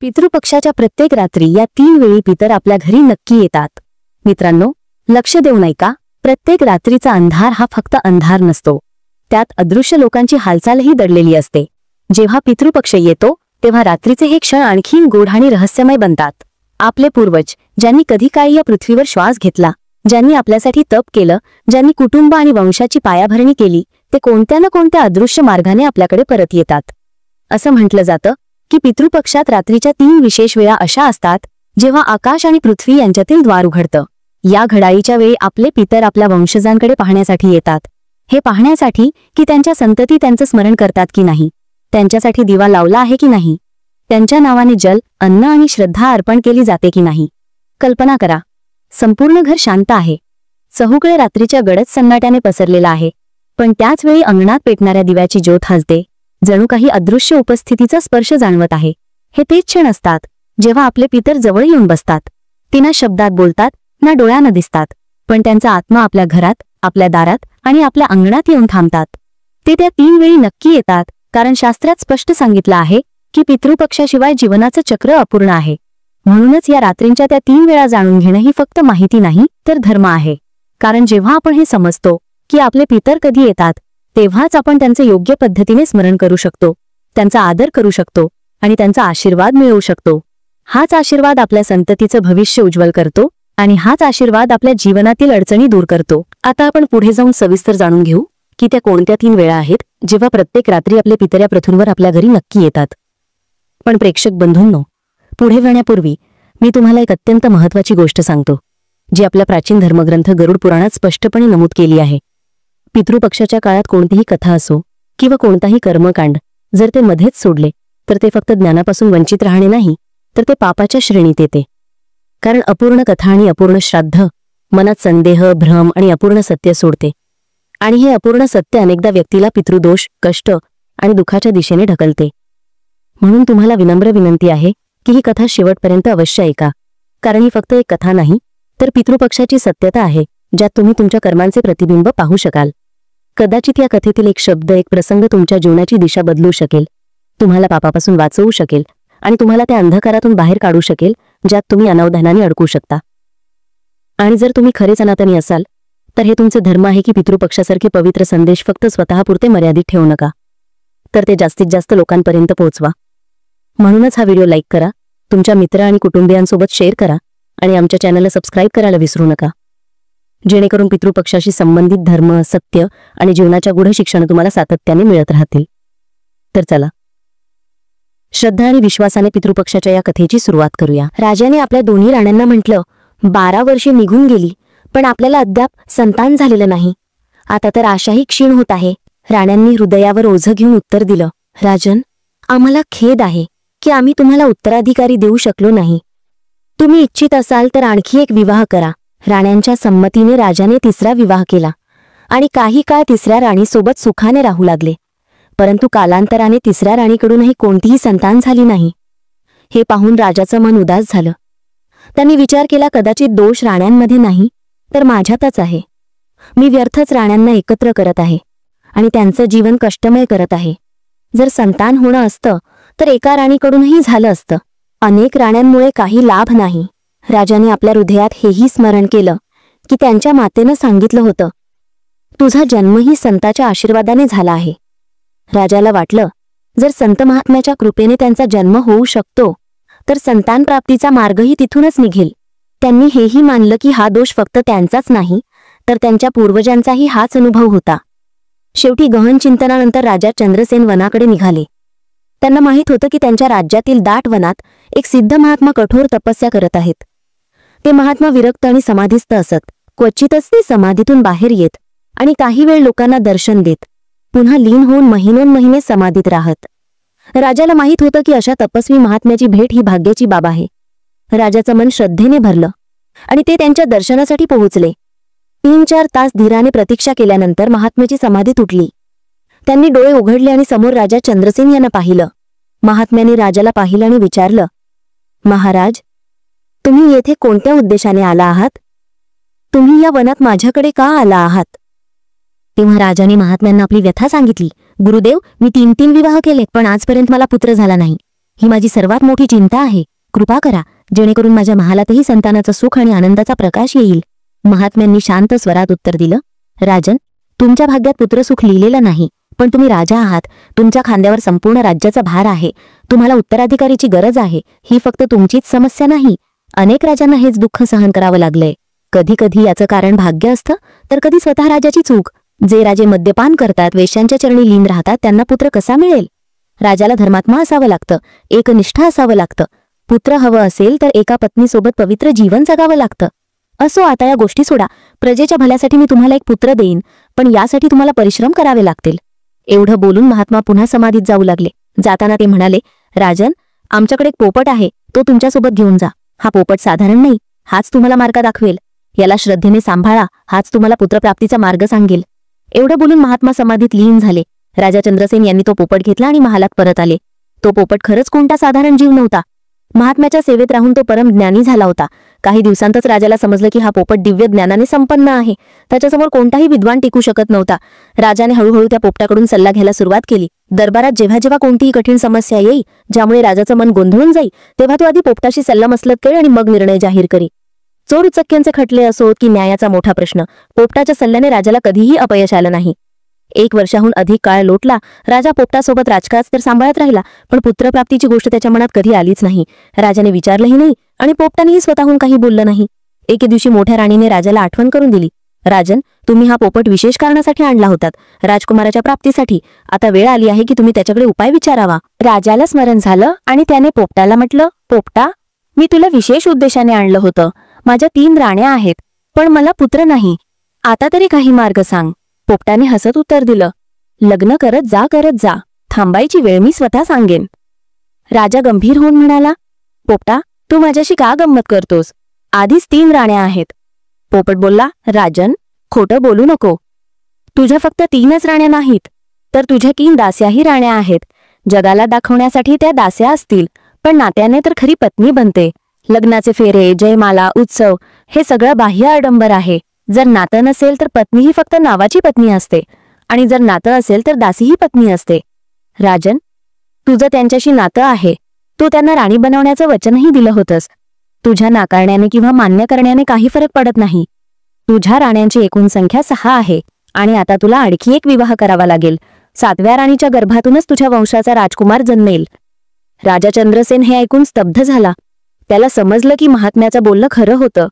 पितृपक्षाच्या प्रत्येक रात्री या 3 वेळी पितर आपल्या घरी नक्की येतात। मित्रांनो, लक्ष देऊन ऐका, प्रत्येक रात्रीचा अंधार हा फक्त अंधार नसतो, त्यात अदृश्य लोकांची हालचालही दडलेली असते। जेव्हा पितृपक्ष येतो तेव्हा रात्रीचे हे क्षण आणखीन गूढ आणि रहस्यमय बनतात। आपले पूर्वज, ज्यांनी कधी काळी या पृथ्वीवर श्वास घेतला, ज्यांनी आपल्यासाठी तप केलं, ज्यांनी कुटुंब आणि वंशाची पायाभरणी केली, ते कोणत्या ना कोणत्या अदृश्य मार्गाने आपल्याकडे परत येतात। असं म्हटलं जातं की पितृपक्षात रात्रीच्या 3 विशेष वेळा अशा असतात जेव्हा आकाश आणि पृथ्वी यांच्यातील द्वार उघडतं। या घडाईच्या वेळी आपले पितर आपल्या वंशजांकडे पाहण्यासाठी येतात, हे पाहण्यासाठी की त्यांच्या संतती त्यांचं स्मरण करतात की नाही, त्यांच्यासाठी दिवा लावला आहे की नाही, त्यांच्या नावाने जल, अन्न आणि श्रद्धा अर्पण केली जाते की नाही। कल्पना करा, संपूर्ण घर शांत आहे, चहूकडे रात्रीच्या गडद सन्नाट्याने पसरलेला आहे, पण त्याच वेळी अंगणात पेटणाऱ्या दिव्याची ज्योत हसते, जणू काही अदृश्य उपस्थितीचा स्पर्श जाणवत आहे। हे तेच क्षण असतात जेव्हा आपले पितर जवळ येऊन बसतात। ते ना शब्दात बोलतात, ना डोळ्यानं दिसतात, पण त्यांचा आत्मा आपल्या घरात, आपल्या दारात आणि आपल्या अंगणात येऊन थांबतात। ते त्या 3 वेळी नक्की येतात, कारण शास्त्रात स्पष्ट सांगितलं आहे की पितृपक्षाशिवाय जीवनाचं चक्र अपूर्ण आहे। म्हणूनच या रात्रींच्या त्या 3 वेळा जाणून घेणं ही फक्त माहिती नाही तर धर्म आहे। कारण जेव्हा आपण हे समजतो की आपले पितर कधी येतात, तेव्हाच आपण त्यांचे योग्य पद्धतीने स्मरण करू शकतो, त्यांचा आदर करू शकतो आणि त्यांचा आशीर्वाद मिळवू शकतो। हाच आशीर्वाद आपल्या संततीचं भविष्य उज्ज्वल करतो आणि हाच आशीर्वाद आपल्या जीवनातील अडचणी दूर करतो। आता आपण पुढे जाऊन सविस्तर जाणून घेऊ की त्या कोणत्या 3 वेळा आहेत जेव्हा प्रत्येक रात्री आपले पितर या पृथ्वीवर आपल्या घरी नक्की येतात। पण प्रेक्षक बंधूंनो, पुढे जाण्यापूर्वी मी तुम्हाला एक अत्यंत महत्त्वाची गोष्ट सांगतो, जी आपल्या प्राचीन धर्मग्रंथ गरुड पुराणात स्पष्टपणे नमूद केली आहे। पितृपक्षाच्या काळात कोणतीही कथा असो किंवा कोणताही कर्मकांड जर ते मध्येच सोडले तर ते फक्त ज्ञानापासून वंचित राहणे नाही, तर ते पापाच्या श्रेणीत येते। कारण अपूर्ण कथा आणि अपूर्ण श्राद्ध मनात संदेह, भ्रम आणि अपूर्ण सत्य सोडते, आणि हे अपूर्ण सत्य अनेकदा व्यक्तीला पितृदोष, कष्ट आणि दुःखाच्या दिशेने ढकलते। म्हणून तुम्हाला विनम्र विनंती आहे की ही कथा शेवटपर्यंत अवश्य ऐका, कारण ही फक्त एक कथा नाही तर पितृपक्षाची सत्यता आहे, ज्यात तुम्ही तुमच्या कर्मांचे प्रतिबिंब पाहू शकाल। कदाचित या कथेतील एक शब्द, एक प्रसंग तुमच्या जीवनाची दिशा बदलू शकेल, तुम्हाला पापापासून वाचवू शकेल आणि तुम्हाला त्या अंधकारातून बाहेर काढू शकेल ज्यात तुम्ही अनावधानाने अडकू शकता। आणि जर तुम्ही खरे सनातनी असाल तर हे तुमचे धर्म आहे की पितृपक्षासारखे पवित्र संदेश फक्त स्वतःपुरते मर्यादित ठेवू नका, तर ते जास्तीत जास्त लोकांपर्यंत पोहोचवा। म्हणूनच हा व्हिडिओ लाईक करा, तुमच्या मित्र आणि कुटुंबियांसोबत शेअर करा आणि आमच्या चॅनलला सबस्क्राईब करायला विसरू नका, जेणेकरून पितृपक्षाशी संबंधित धर्म, सत्य आणि जीवनाच्या गूढ शिक्षण तुम्हाला सातत्याने मिळत राहतील। तर चला, श्रद्धा आणि विश्वासाने पितृपक्षाच्या या कथेची सुरुवात करूया। राजाने आपल्या दोन्ही राण्यांना म्हटलं, 12 वर्षे निघून गेली पण आपल्याला अद्याप संतान झालेलं नाही, आता तर आशाही क्षीण होत आहे। राण्यांनी हृदयावर ओझं घेऊन उत्तर दिलं, राजन, आम्हाला खेद आहे की आम्ही तुम्हाला उत्तराधिकारी देऊ शकलो नाही। तुम्ही इच्छित असाल तर आणखी एक विवाह करा। राण्यांच्या संमतीने राजाने 3रा विवाह केला आणि काही काळ 3ऱ्या राणीसोबत सुखाने राहू लागले, परंतु कालांतराने 3ऱ्या राणीकडूनही कोणतीही संतान झाली नाही। हे पाहून राजाचं मन उदास झालं। त्यांनी विचार केला, कदाचित दोष राण्यांमध्ये नाही तर माझ्यातच आहे। मी व्यर्थच राण्यांना एकत्र करत आहे आणि त्यांचं जीवन कष्टमय करत आहे। जर संतान होणं असतं तर एका राणीकडूनही झालं असतं, अनेक राण्यांमुळे काही लाभ नाही। राजाने आपल्या हृदयात हेही स्मरण केलं की त्यांच्या मातेनं सांगितलं होतं, तुझा जन्मही संताच्या आशीर्वादाने झाला आहे। राजाला वाटलं, जर संत महात्म्याच्या कृपेने त्यांचा जन्म होऊ शकतो तर संतान प्राप्तीचा मार्गही तिथूनच निघेल। त्यांनी हेही मानलं की हा दोष फक्त त्यांचाच नाही तर त्यांच्या पूर्वजांचाही हाच अनुभव होता। शेवटी गहन चिंतनानंतर राजा चंद्रसेन वनाकडे निघाले। त्यांना माहीत होतं की त्यांच्या राज्यातील दाट वनात एक सिद्ध महात्मा कठोर तपस्या करत आहेत। ते महात्मा विरक्त आणि समाधीस्थ असत, क्वचितच ते समाधीतून बाहेर येत आणि काही वेळ लोकांना दर्शन देत, पुन्हा लीन होऊन महिनोन्महिने समाधीत राहत। राजाला माहीत होतं की अशा तपस्वी महात्म्याची भेट ही भाग्याची बाब आहे। राजाचं मन श्रद्धेने भरलं आणि ते त्यांच्या दर्शनासाठी पोहोचले। 3-4 तास धीराने प्रतीक्षा केल्यानंतर महात्म्याची समाधी तुटली। त्यांनी डोळे उघडले आणि समोर राजा चंद्रसेन यांना पाहिलं। महात्म्याने राजाला पाहिलं आणि विचारलं, महाराज, तुम्ही येथे कोणत्या उद्देशाने आला आहात? तुम्ही या वनात माझ्याकडे का आला आहात? तेव्हा राजाने महात्म्यांना आपली व्यथा सांगितली, गुरुदेव, मी 3 विवाह केले पण आजपर्यंत मला पुत्र झाला नाही। ही माझी सर्वात मोठी चिंता आहे. कृपा करा, जेणेकरून माझ्या महालातही संतानाचं सुख आणि आनंदाचा प्रकाश येईल. महात्म्यांनी शांत स्वरात उत्तर दिलं, राजन, तुमच्या भाग्यात पुत्रसुख लिहिलेलं नाही, पण तुम्ही राजा आहात. तुमच्या खांद्यावर संपूर्ण राज्याचा भार आहे. तुम्हाला उत्तराधिकारीची गरज आहे. ही फक्त तुमचीच समस्या नाही, अनेक राजांना हेच दुःख सहन करावं लागलंय. कधी कधी याचं कारण भाग्य असतं, तर कधी स्वतः राजाची चूक. जे राजे मद्यपान करतात, वेश्यांच्या चरणी लीन राहतात, त्यांना पुत्र कसा मिळेल? राजाला धर्मात्मा असावं लागतं, एकनिष्ठ असावं लागतं. पुत्र हवं असेल तर एका पत्नीसोबत पवित्र जीवन जगावं लागतं. असो, आता या गोष्टी सोडा. प्रजेच्या भल्यासाठी मी तुम्हाला एक पुत्र देईन, पण यासाठी तुम्हाला परिश्रम करावे लागतील. एवढं बोलून महात्मा पुन्हा समाधीत जाऊ लागले. जाताना ते म्हणाले, राजन, आमच्याकडे एक पोपट आहे, तो तुमच्यासोबत घेऊन जा. हा पोपट साधारण नाही, हाच तुम्हाला मार्ग दाखवेल. याला श्रद्धेने सांभाळा, हाच तुम्हाला पुत्रप्राप्तीचा मार्ग सांगेल. एवढं बोलून महात्मा समाधीत लीन झाले. राजा चंद्रसेन यांनी तो पोपट घेतला आणि महालात परत आले. तो पोपट खरंच कोणता साधारण जीव नव्हता. महात्म्याच्या सेवेत राहून तो परम ज्ञानी झाला होता. काही दिवसांतच राजाला समजलं की हा पोपट दिव्य ज्ञानाने संपन्न आहे. त्याच्यासमोर कोणताही विद्वान टिकू शकत नव्हता. राजाने हळूहळू त्या पोपटाकडून सल्ला घ्यायला सुरुवात केली. दरबारात जेव्हा जेव्हा कोणतीही कठीण समस्या येई, ज्यामुळे राजाचं मन गोंधळून जाई, तेव्हा तो आधी पोपटाशी सल्लामसलत करे आणि मग निर्णय जाहीर करी. चोर उचक्क्यांचे खटले असोत की न्यायाचा मोठा प्रश्न, पोपटाच्या सल्ल्याने राजाला कधीही अपयश आलं नाही. 1 वर्षाहून अधिक काळ लोटला. राजा पोपटासोबत राजकाज तर सांभाळत राहिला, पण पुत्रप्राप्तीची गोष्ट त्याच्या मनात कधी आलीच नाही. राजाने विचारलंही नाही आणि पोपटानेही स्वतःहून काही बोललं नाही. एके दिवशी मोठ्या राणीने राजाला आठवण करून दिली, राजन, तुम्ही हा पोपट विशेष कारणासाठी आणला होतात, राजकुमाराच्या प्राप्तीसाठी. आता वेळ आली आहे की तुम्ही त्याच्याकडे उपाय विचारावा. राजाला स्मरण झालं आणि त्याने पोपटाला म्हटलं, पोपटा, मी तुला विशेष उद्देशाने आणलं होतं. माझ्या 3 राण्या आहेत, पण मला पुत्र नाही. आता तरी काही मार्ग सांग. पोपटाने हसत उत्तर दिलं, लग्न करत जा, थांबायची वेळ मी स्वतः सांगेन. राजा गंभीर होऊन म्हणाला, पोपटा, तू माझ्याशी का गंमत करतोस? आधीच 3 राण्या आहेत. पोपट बोलला, राजन, खोटं बोलू नको. तुझ्या फक्त 3च राण्या नाहीत, तर तुझ्या 3 दास्याही राण्या आहेत. जगाला दाखवण्यासाठी त्या दास्या असतील, पण नात्याने तर खरी पत्नी बनते. लग्नाचे फेरे, जयमाला, उत्सव हे सगळं बाह्य आडंबर आहे. जर नातं नसेल तर पत्नी ही फक्त नावाची पत्नी असते, आणि जर नातं असेल तर दासी ही पत्नी असते. राजन, तुझं त्यांच्याशी नातं आहे. तू त्यांना राणी बनवण्याचं वचनही दिलं होतंस. तुझ्या नाकारण्याने किंवा मान्य करण्याने काही फरक पडत नाही. तुझ्या राण्यांची एकूण संख्या 6 आहे, आणि आता तुला आणखी एक विवाह करावा लागेल. 7व्या राणीच्या गर्भातूनच तुझ्या वंशाचा राजकुमार जन्मेल. राजा चंद्रसेन हे ऐकून स्तब्ध झाला. त्याला समजलं की महात्म्याचं बोलणं खरं होतं.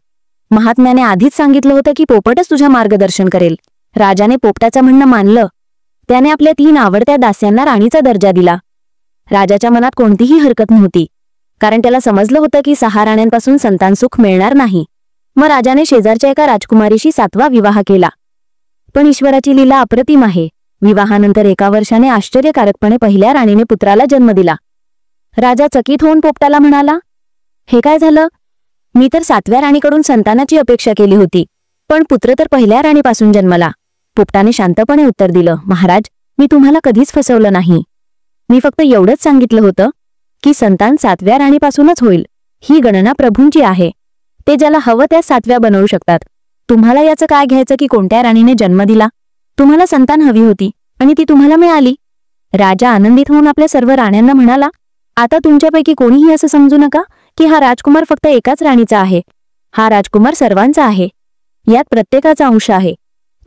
महात्म्याने आधीच सांगितलं होतं की पोपटच तुझ्या मार्गदर्शन करेल. राजाने पोपटाचं म्हणणं मानलं. त्याने आपल्या 3 आवडत्या दास्यांना राणीचा दर्जा दिला. राजाच्या मनात कोणतीही हरकत नव्हती, कारण त्याला समजलं होतं की 6 राण्यांपासून संतान सुख मिळणार नाही. मग राजाने शेजारच्या एका राजकुमारीशी 7वा विवाह केला. पण ईश्वराची लीला अप्रतिम आहे. विवाहानंतर 1 वर्षाने आश्चर्यकारकपणे पहिल्या राणीने पुत्राला जन्म दिला. राजा चकित होऊन पोपटाला म्हणाला, हे काय झालं? मी तर 7व्या राणीकडून संतानाची अपेक्षा केली होती, पण पुत्र तर पहिल्या राणीपासून जन्मला. पोपटाने शांतपणे उत्तर दिलं, महाराज, मी तुम्हाला कधीच फसवलं नाही. मी फक्त एवढंच सांगितलं होतं की संतान 7व्या राणीपासूनच होईल. ही गणना प्रभूंची आहे. ते ज्याला हवं त्या 7व्या बनवू शकतात. तुम्हाला याचं काय घ्यायचं की कोणत्या राणीने जन्म दिला? तुम्हाला संतान हवी होती आणि ती तुम्हाला मिळाली. राजा आनंदित होऊन आपल्या सर्व राण्यांना म्हणाला, आता तुमच्यापैकी कोणीही असं समजू नका की हा राजकुमार फक्त एकाच राणीचा आहे. हा राजकुमार सर्वांचा आहे. यात प्रत्येकाचा अंश आहे.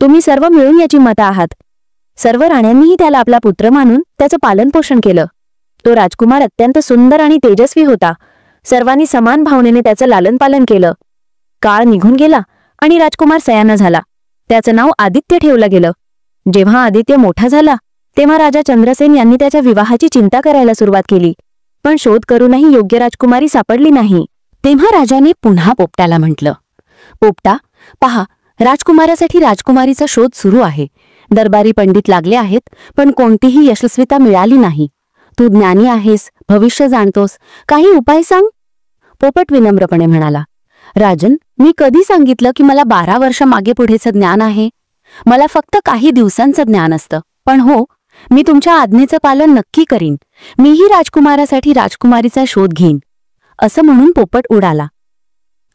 तुम्ही सर्व मिळून याची मतं आहात. सर्व राण्यांनीही त्याला आपला पुत्र मानून त्याचं पालनपोषण केलं. तो राजकुमार अत्यंत सुंदर आणि तेजस्वी होता. सर्वांनी समान भावनेने त्याचं लालनपालन केलं. काळ निघून गेला आणि राजकुमार सयाना झाला. त्याचं नाव आदित्य ठेवलं गेलं. जेव्हा आदित्य मोठा झाला तेव्हा राजा चंद्रसेन यांनी त्याच्या विवाहाची चिंता करायला सुरुवात केली, पण शोध करूनही योग्य राजकुमारी सापडली नाही. तेव्हा राजाने पुन्हा पोपटाला म्हटलं, पोपटा, पहा, राजकुमारासाठी राजकुमारीचा शोध सुरू आहे. दरबारी पंडित लागले आहेत, पण कोणतीही यशस्वीता मिळाली नाही. तू ज्ञानी आहेस, भविष्य जाणतोस, काही उपाय सांग. पोपट विनम्रपणे म्हणाला, राजन, मी कधी सांगितलं की मला 12 वर्ष मागे पुढेचं ज्ञान आहे? मला फक्त काही दिवसांचं ज्ञान असतं. पण हो, मी तुमच्या आज्ञेचं पालन नक्की करीन. मीही राजकुमारासाठी राजकुमारीचा शोध घेईन. असं म्हणून पोपट उडाला.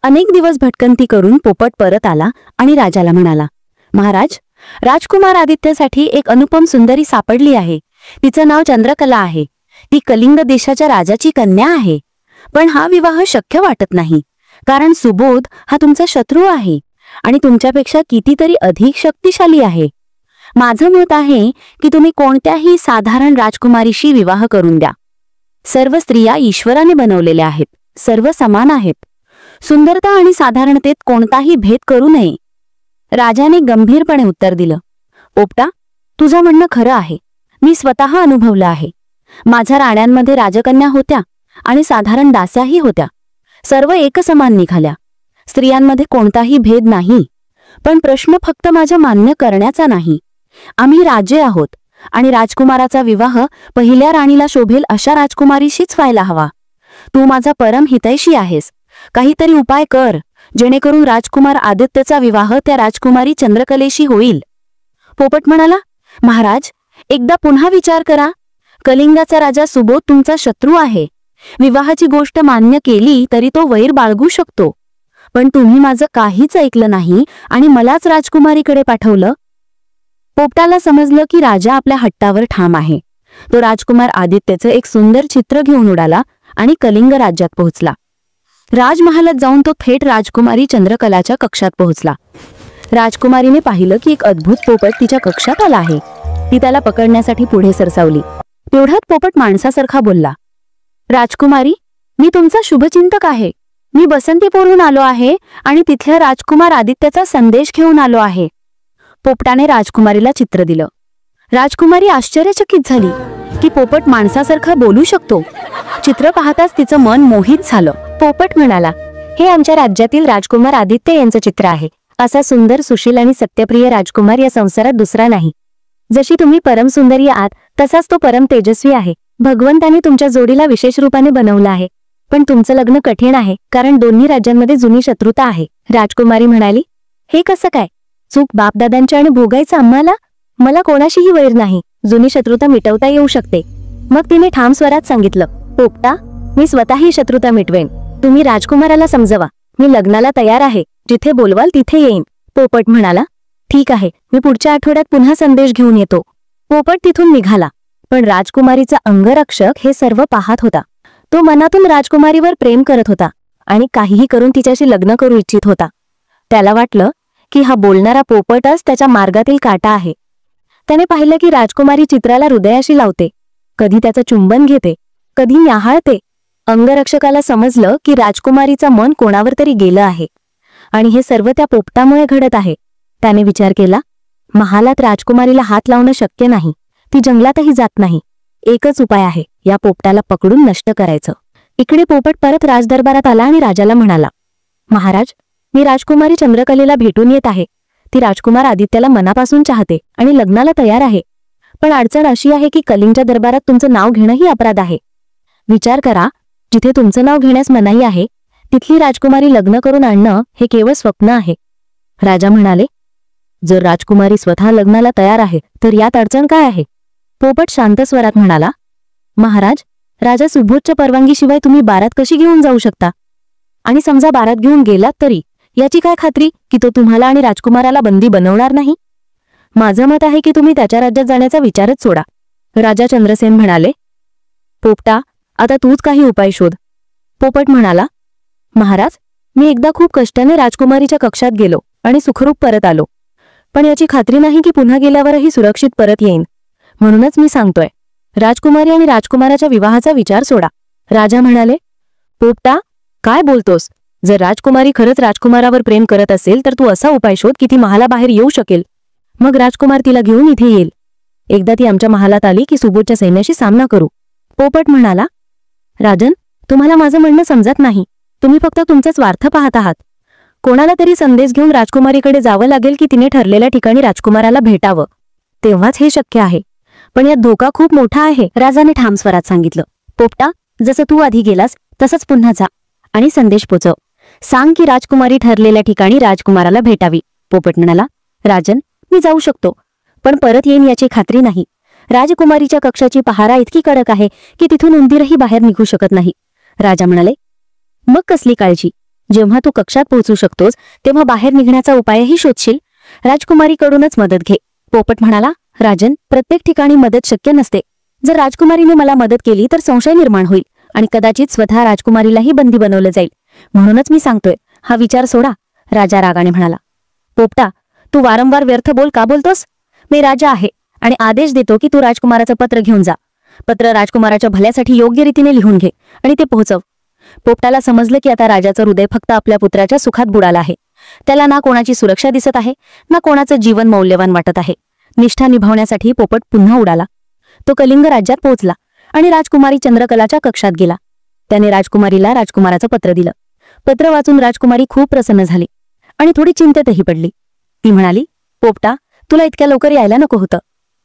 अनेक दिवस भटकंती करून पोपट परत आला आणि राजाला म्हणाला, महाराज, राजकुमार आदित्यसाठी एक अनुपम सुंदरी सापडली आहे. तिचं नाव चंद्रकला आहे. ती कलिंग देशाच्या राजाची कन्या आहे. पण हा विवाह शक्य वाटत नाही, कारण सुबोध हा तुमचा शत्रू आहे आणि तुमच्यापेक्षा कितीतरी अधिक शक्तिशाली आहे. माझं मत आहे की तुम्ही कोणत्याही साधारण राजकुमारीशी विवाह करून द्या. सर्व स्त्रिया ईश्वराने बनवलेल्या आहेत, सर्व समान आहेत. सुंदरता आणि साधारणतेत कोणताही भेद करू नये. राजाने गंभीरपणे उत्तर दिलं. पोपटा, तुझं म्हणणं खरं आहे. मी स्वतः अनुभवलं आहे. माझ्या राण्यांमध्ये राजकन्या होत्या आणि साधारण दास्याही होत्या. सर्व एकसमान निघाल्या. स्त्रियांमध्ये कोणताही भेद नाही. पण प्रश्न फक्त माझ्या मान्य करण्याचा नाही. आम्ही राजे आहोत आणि राजकुमाराचा विवाह पहिल्या राणीला शोभेल अशा राजकुमारीशीच व्हायला हवा. तू माझा परम हितैषी आहेस. काहीतरी उपाय कर, जेणेकरून राजकुमार आदित्यचा विवाह त्या राजकुमारी चंद्रकलेशी होईल. पोपट म्हणाला, महाराज, एकदा पुन्हा विचार करा. कलिंगाचा राजा सुबोध तुमचा शत्रू आहे. विवाहाची गोष्ट मान्य केली तरी तो वैर बाळगू शकतो. पण तुम्ही माझं काहीच ऐकलं नाही आणि मलाच राजकुमारीकडे पाठवलं. पोपटाला समजलं की राजा आपल्या हट्टावर ठाम आहे. तो राजकुमार आदित्यचं एक सुंदर चित्र घेऊन उडाला आणि कलिंग राज्यात पोहोचला. राजमहालात जाऊन तो थेट राजकुमारी चंद्रकलाच्या कक्षात पोहोचला. राजकुमारीने पाहिलं की एक अद्भुत पोपट तिच्या कक्षात आला आहे. ती त्याला पकडण्यासाठी पुढे सरसावली. तेवढ्यात पोपट माणसासारखा बोलला, राजकुमारी, मी तुमचा शुभचिंतक आहे. मी बसंतीपूरहून आलो आहे आणि तिथल्या राजकुमार आदित्यचा संदेश घेऊन आलो आहे. पोपटाने राजकुमारीला चित्र दिलं. राजकुमारी आश्चर्यचकित झाली की पोपट माणसासारखा बोलू शकतो. चित्र पाहताच तिचं मन मोहित झालं. पोपट म्हणाला, हे आमच्या राज्यातील राजकुमार आदित्य यांचं चित्र आहे. असा सुंदर, सुशील आणि सत्यप्रिय राजकुमार या संसारात दुसरा नाही. जशी तुम्ही परम सुंदरी आहात तसाच तो परम तेजस्वी आहे. भगवंताने तुमच्या जोडीला विशेष रूपाने बनवलं आहे. पण तुमचं लग्न कठीण आहे, कारण दोन्ही राज्यांमध्ये जुनी शत्रुता आहे. राजकुमारी म्हणाली, हे कसं काय? चूक बापदादांची आणि भोगायचं आम्हाला? मला कोणाशीही वैर नाही. जुनी शत्रुता मिटवता येऊ शकते. मग तिने ठाम स्वरात सांगितलं, पोपटा, मी स्वतः ही शत्रुता मिटवेन. तुम्ही राजकुमाराला समजवा. मी लग्नाला तयार आहे. जिथे बोलवाल तिथे येईन. पोपट म्हणाला, ठीक आहे, मी पुढच्या आठवड्यात पुन्हा संदेश घेऊन येतो. पोपट तिथून निघाला. पण राजकुमारीचा अंगरक्षक हे सर्व पाहत होता. तो मनातून राजकुमारीवर प्रेम करत होता आणि काहीही करून तिच्याशी लग्न करू इच्छित होता. त्याला वाटलं की हा बोलणारा पोपटच त्याच्या मार्गातील काटा आहे. त्याने पाहिलं की राजकुमारी चित्राला हृदयाशी लावते, कधी त्याचं चुंबन घेते, कधी न्याहाळते. अंगरक्षकाला समजलं की राजकुमारीचं मन कोणावर तरी गेलं आहे आणि हे सर्व त्या पोपटामुळे घडत आहे. त्याने विचार केला, महालात राजकुमारीला हात लावणं शक्य नाही. ती जंगलातही जात नाही. एकच उपाय आहे, या पोपटाला पकडून नष्ट करायचं. इकडे पोपट परत राजदरबारात आला आणि राजाला म्हणाला, महाराज, मी राजकुमारी चंद्रकलेला भेटून येत आहे. ती राजकुमार आदित्याला मनापासून चाहते आणि लग्नाला तयार आहे. पण अडचण अशी आहे की कलिंगच्या दरबारात तुमचं नाव घेणंही अपराध आहे. विचार करा, जिथे तुमचं नाव घेण्यास मनाई आहे तिथली राजकुमारी लग्न करून आणणं हे केवळ स्वप्न आहे. राजा म्हणाले, जर राजकुमारी स्वतः लग्नाला तयार आहे तर यात अडचण काय आहे? पोपट शांत स्वरात म्हणाला, महाराज, राजा सुबोधच्या परवानगीशिवाय तुम्ही बारात कशी घेऊन जाऊ शकता? आणि समजा बारात घेऊन गेलात तरी याची काय खात्री की तो तुम्हाला आणि राजकुमाराला बंदी बनवणार नाही? माझं मत आहे की तुम्ही त्याच्या राज्यात जाण्याचा विचारच सोडा. राजा चंद्रसेन म्हणाले, पोपटा, आता तूच काही उपाय शोध. पोपट म्हणाला, महाराज, मी एकदा खूप कष्टाने राजकुमारीच्या कक्षात गेलो आणि सुखरूप परत आलो. पण याची खात्री नाही की पुन्हा गेल्यावरही सुरक्षित परत येईन. म्हणूनच मी सांगतोय, राजकुमारी आणि राजकुमाराच्या विवाहाचा विचार सोडा. राजा म्हणाले, पोपटा, काय बोलतोस? जर राजकुमारी खरंच राजकुमारावर प्रेम करत असेल तर तू असा उपाय शोध की ती महालाबाहेर येऊ शकेल. मग राजकुमार तिला घेऊन इथे येईल. एकदा ती आमच्या महालात आली की सुबोधच्या सैन्याशी सामना करू. पोपट म्हणाला, राजन, तुम्हाला माझं म्हणणं समजत नाही. तुम्ही फक्त तुमचा स्वार्थ पाहत आहात. कोणाला तरी संदेश घेऊन राजकुमारीकडे जावं लागेल की तिने ठरलेल्या ठिकाणी राजकुमाराला भेटावं. तेव्हाच हे शक्य आहे. पण यात धोका खूप मोठा आहे. राजाने ठाम स्वरात सांगितलं, पोपटा, जसं तू आधी गेलास तसंच पुन्हा जा आणि संदेश पोचव. सांग की राजकुमारी ठरलेल्या ठिकाणी राजकुमाराला भेटावी. पोपट म्हणाला, राजन, मी जाऊ शकतो, पण परत येईन याची खात्री नाही. राजकुमारीच्या कक्षाची पहारा इतकी कडक आहे की तिथून उंदीरही बाहेर निघू शकत नाही. राजा म्हणाले, मग कसली काळजी? जेव्हा तू कक्षात पोहोचू शकतोस तेव्हा बाहेर निघण्याचा उपायही शोधशील. राजकुमारीकडूनच मदत घे. पोपट म्हणाला, राजन, प्रत्येक ठिकाणी मदत शक्य नसते. जर राजकुमारीने मला मदत केली तर संशय निर्माण होईल आणि कदाचित स्वतः राजकुमारीलाही बंदी बनवलं जाईल. म्हणूनच मी सांगतोय, हा विचार सोडा. राजा रागाने म्हणाला. पोपटा, तू वारंवार व्यर्थ बोल का बोलतोस? मी राजा आहे आणि आदेश देतो की तू राजकुमाराचं पत्र घेऊन जा. पत्र राजकुमाराच्या भल्यासाठी योग्य रीतीने लिहून घे आणि ते पोहोचव. पोपटाला समजलं की आता राजाचं हृदय फक्त आपल्या पुत्राच्या सुखात बुडालं आहे. त्याला ना कोणाची सुरक्षा दिसत आहे, ना कोणाचं जीवन मौल्यवान वाटत आहे. निष्ठा निभावण्यासाठी पोपट पुन्हा उडाला. तो कलिंग राज्यात पोहोचला आणि राजकुमारी चंद्रकलाच्या कक्षात गेला. त्याने राजकुमारीला राजकुमाराचं पत्र दिलं. पत्र वाचून राजकुमारी खूप प्रसन्न झाली आणि थोडी चिंतेतही पडली. ती म्हणाली, पोपटा, तुला इतक्या लवकर यायला नको होतं.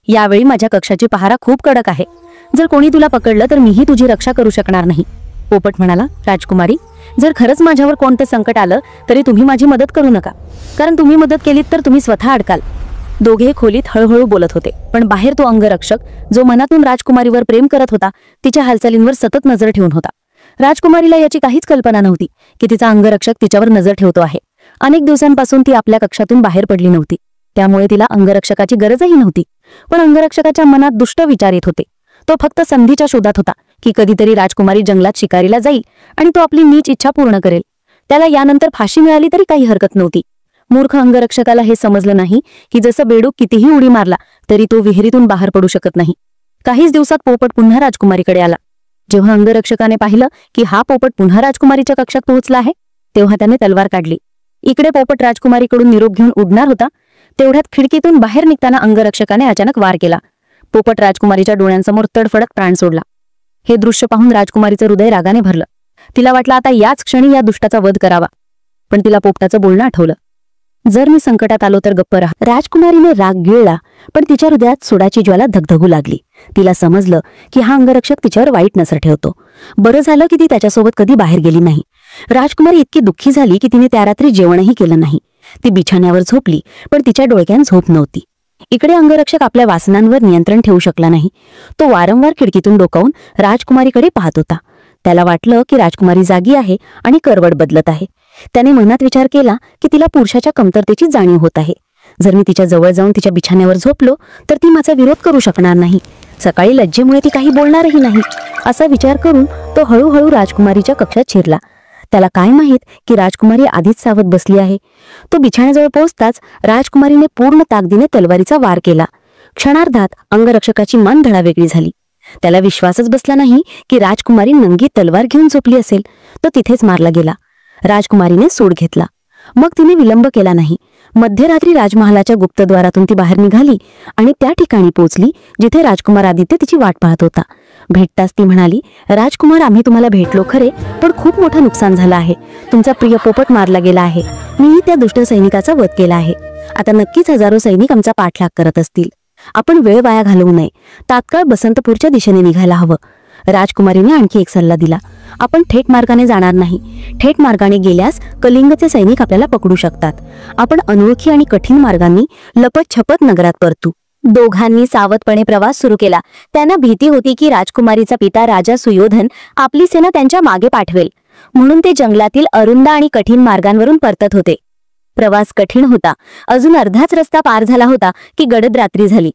यावेळी माझ्या कक्षाची पहारा खूप कडक आहे. जर कोणी तुला पकडलं तर मीही तुझी रक्षा करू शकणार नाही. पोपट म्हणाला, राजकुमारी, जर खरंच माझ्यावर कोणतं संकट आलं तरी तुम्ही माझी मदत करू नका, कारण तुम्ही मदत केलीत तर तुम्ही स्वतः अडकाल. दोघे खोलीत हळूहळू बोलत होते, पण बाहेर तो अंगरक्षक, जो मनातून राजकुमारीवर प्रेम करत होता, तिच्या हालचालींवर सतत नजर ठेवून होता. राजकुमारीला याची काहीच कल्पना नव्हती की तिचा अंगरक्षक तिच्यावर नजर ठेवतो आहे. अनेक दिवसांपासून ती आपल्या कक्षातून बाहेर पडली नव्हती, त्यामुळे तिला अंगरक्षकाची गरजही नव्हती. पण अंगरक्षकाच्या मनात दुष्ट विचार येत होते. तो फक्त संधीच्या शोधात होता की कधीतरी राजकुमारी जंगलात शिकारीला जाईल आणि तो आपली नीच इच्छा पूर्ण करेल. त्याला यानंतर फाशी मिळाली तरी काही हरकत नव्हती. मूर्ख अंगरक्षकाला हे समजलं नाही की जसं बेडूक कितीही उडी मारला तरी तो विहिरीतून बाहेर पडू शकत नाही. काहीच दिवसात पोपट पुन्हा राजकुमारीकडे आला. जेव्हा अंगरक्षकाने पाहिलं की हा पोपट पुन्हा राजकुमारीच्या कक्षात पोहोचला आहे, तेव्हा त्याने तलवार काढली. इकडे पोपट राजकुमारीकडून निरोप घेऊन उडणार होता, तेवढ्यात खिडकीतून बाहेर निघताना अंगरक्षकाने अचानक वार केला. पोपट राजकुमारीच्या डोळ्यांसमोर तडफडत प्राण सोडला. हे दृश्य पाहून राजकुमारीचं हृदय रागाने भरलं. तिला वाटलं आता याच क्षणी या दुष्टाचा वध करावा. पण तिला पोपटाचं बोलणं आठवलं. जर मी संकटात आलो तर गप्प राहा. राजकुमारीने राग गिळला, पण तिच्या हृदयात सुडाची ज्वाला धगधगू लागली. तिला समजलं की हा अंगरक्षक तिच्यावर वाईट नजर ठेवतो. बरं झालं की ती त्याच्यासोबत कधी बाहेर गेली नाही. राजकुमारी इतकी दुःखी झाली की तिने त्या रात्री जेवणही केलं नाही. ती बिछाण्यावर झोपली, पण तिच्या डोळक्यात झोप नव्हती. इकडे अंगरक्षक आपल्या वासनांवर नियंत्रण ठेवू शकला नाही. तो वारंवार खिडकीतून डोकावून राजकुमारीकडे पाहत होता. त्याला वाटलं की राजकुमारी जागी आहे आणि करवड बदलत आहे. त्याने मनात विचार केला की तिला पुरुषाच्या कमतरतेची जाणीव होत आहे. जर मी तिच्या जवळ जाऊन तिच्या बिछाण्यावर झोपलो तर ती माझा विरोध करू शकणार नाही. सकाळी लज्जेमुळे ती काही बोलणारही नाही. असा विचार करून तो हळूहळू राजकुमारीच्या कक्षात शिरला. त्याला काय माहीत की राजकुमारी आधीच सावध बसली आहे. तो बिछाण्याजवळ पोहोचताच राजकुमारीने पूर्ण ताकदीने तलवारीचा वार केला. क्षणार्धात अंगरक्षकाची मनधडा वेगळी झाली. त्याला विश्वासच बसला नाही की राजकुमारी नंगी तलवार घेऊन झोपली असेल. तो तिथेच मारला गेला. राजकुमारीने सूड घेतला. मग तिने विलंब केला नाही. मध्यरात्री राजमहालाच्या गुप्तद्वारातून ती बाहेर निघाली आणि त्या ठिकाणी पोहोचली जिथे राजकुमार आदित्य तिची वाट पाहत होता. भेटताच ती म्हणाली, राजकुमार, आम्ही तुम्हाला भेटलो खरे, पण खूप मोठं नुकसान झालं आहे. तुमचा प्रिय पोपट मारला गेला आहे. मीही त्या दुष्ट सैनिकाचा वध केला आहे. आता नक्कीच हजारो सैनिक आमचा पाठलाग करत असतील. आपण वेळ वाया घालवू नये. तात्काळ बसंतपूरच्या दिशेने निघायला हवं. राजकुमारीने आणखी एक सल्ला दिला. आपण थेट मार्गाने जाणार नाही. थेट मार्गाने गेल्यास कलिंगचे सैनिक आपल्याला पकडू शकतात. आपण अनोळखी आणि कठीण मार्गांनी लपत छपत नगरात परतू. दोघांनी सावधपणे प्रवास सुरू केला. त्यांना भीती होती की राजकुमारीचा पिता राजा सुयोधन आपली सेना त्यांच्या मागे पाठवेल, म्हणून ते जंगलातील अरुंद आणि कठीण मार्गांवरून परतत होते. प्रवास कठीण होता. अजून अर्धाच रस्ता पार झाला होता की गडद रात्री झाली.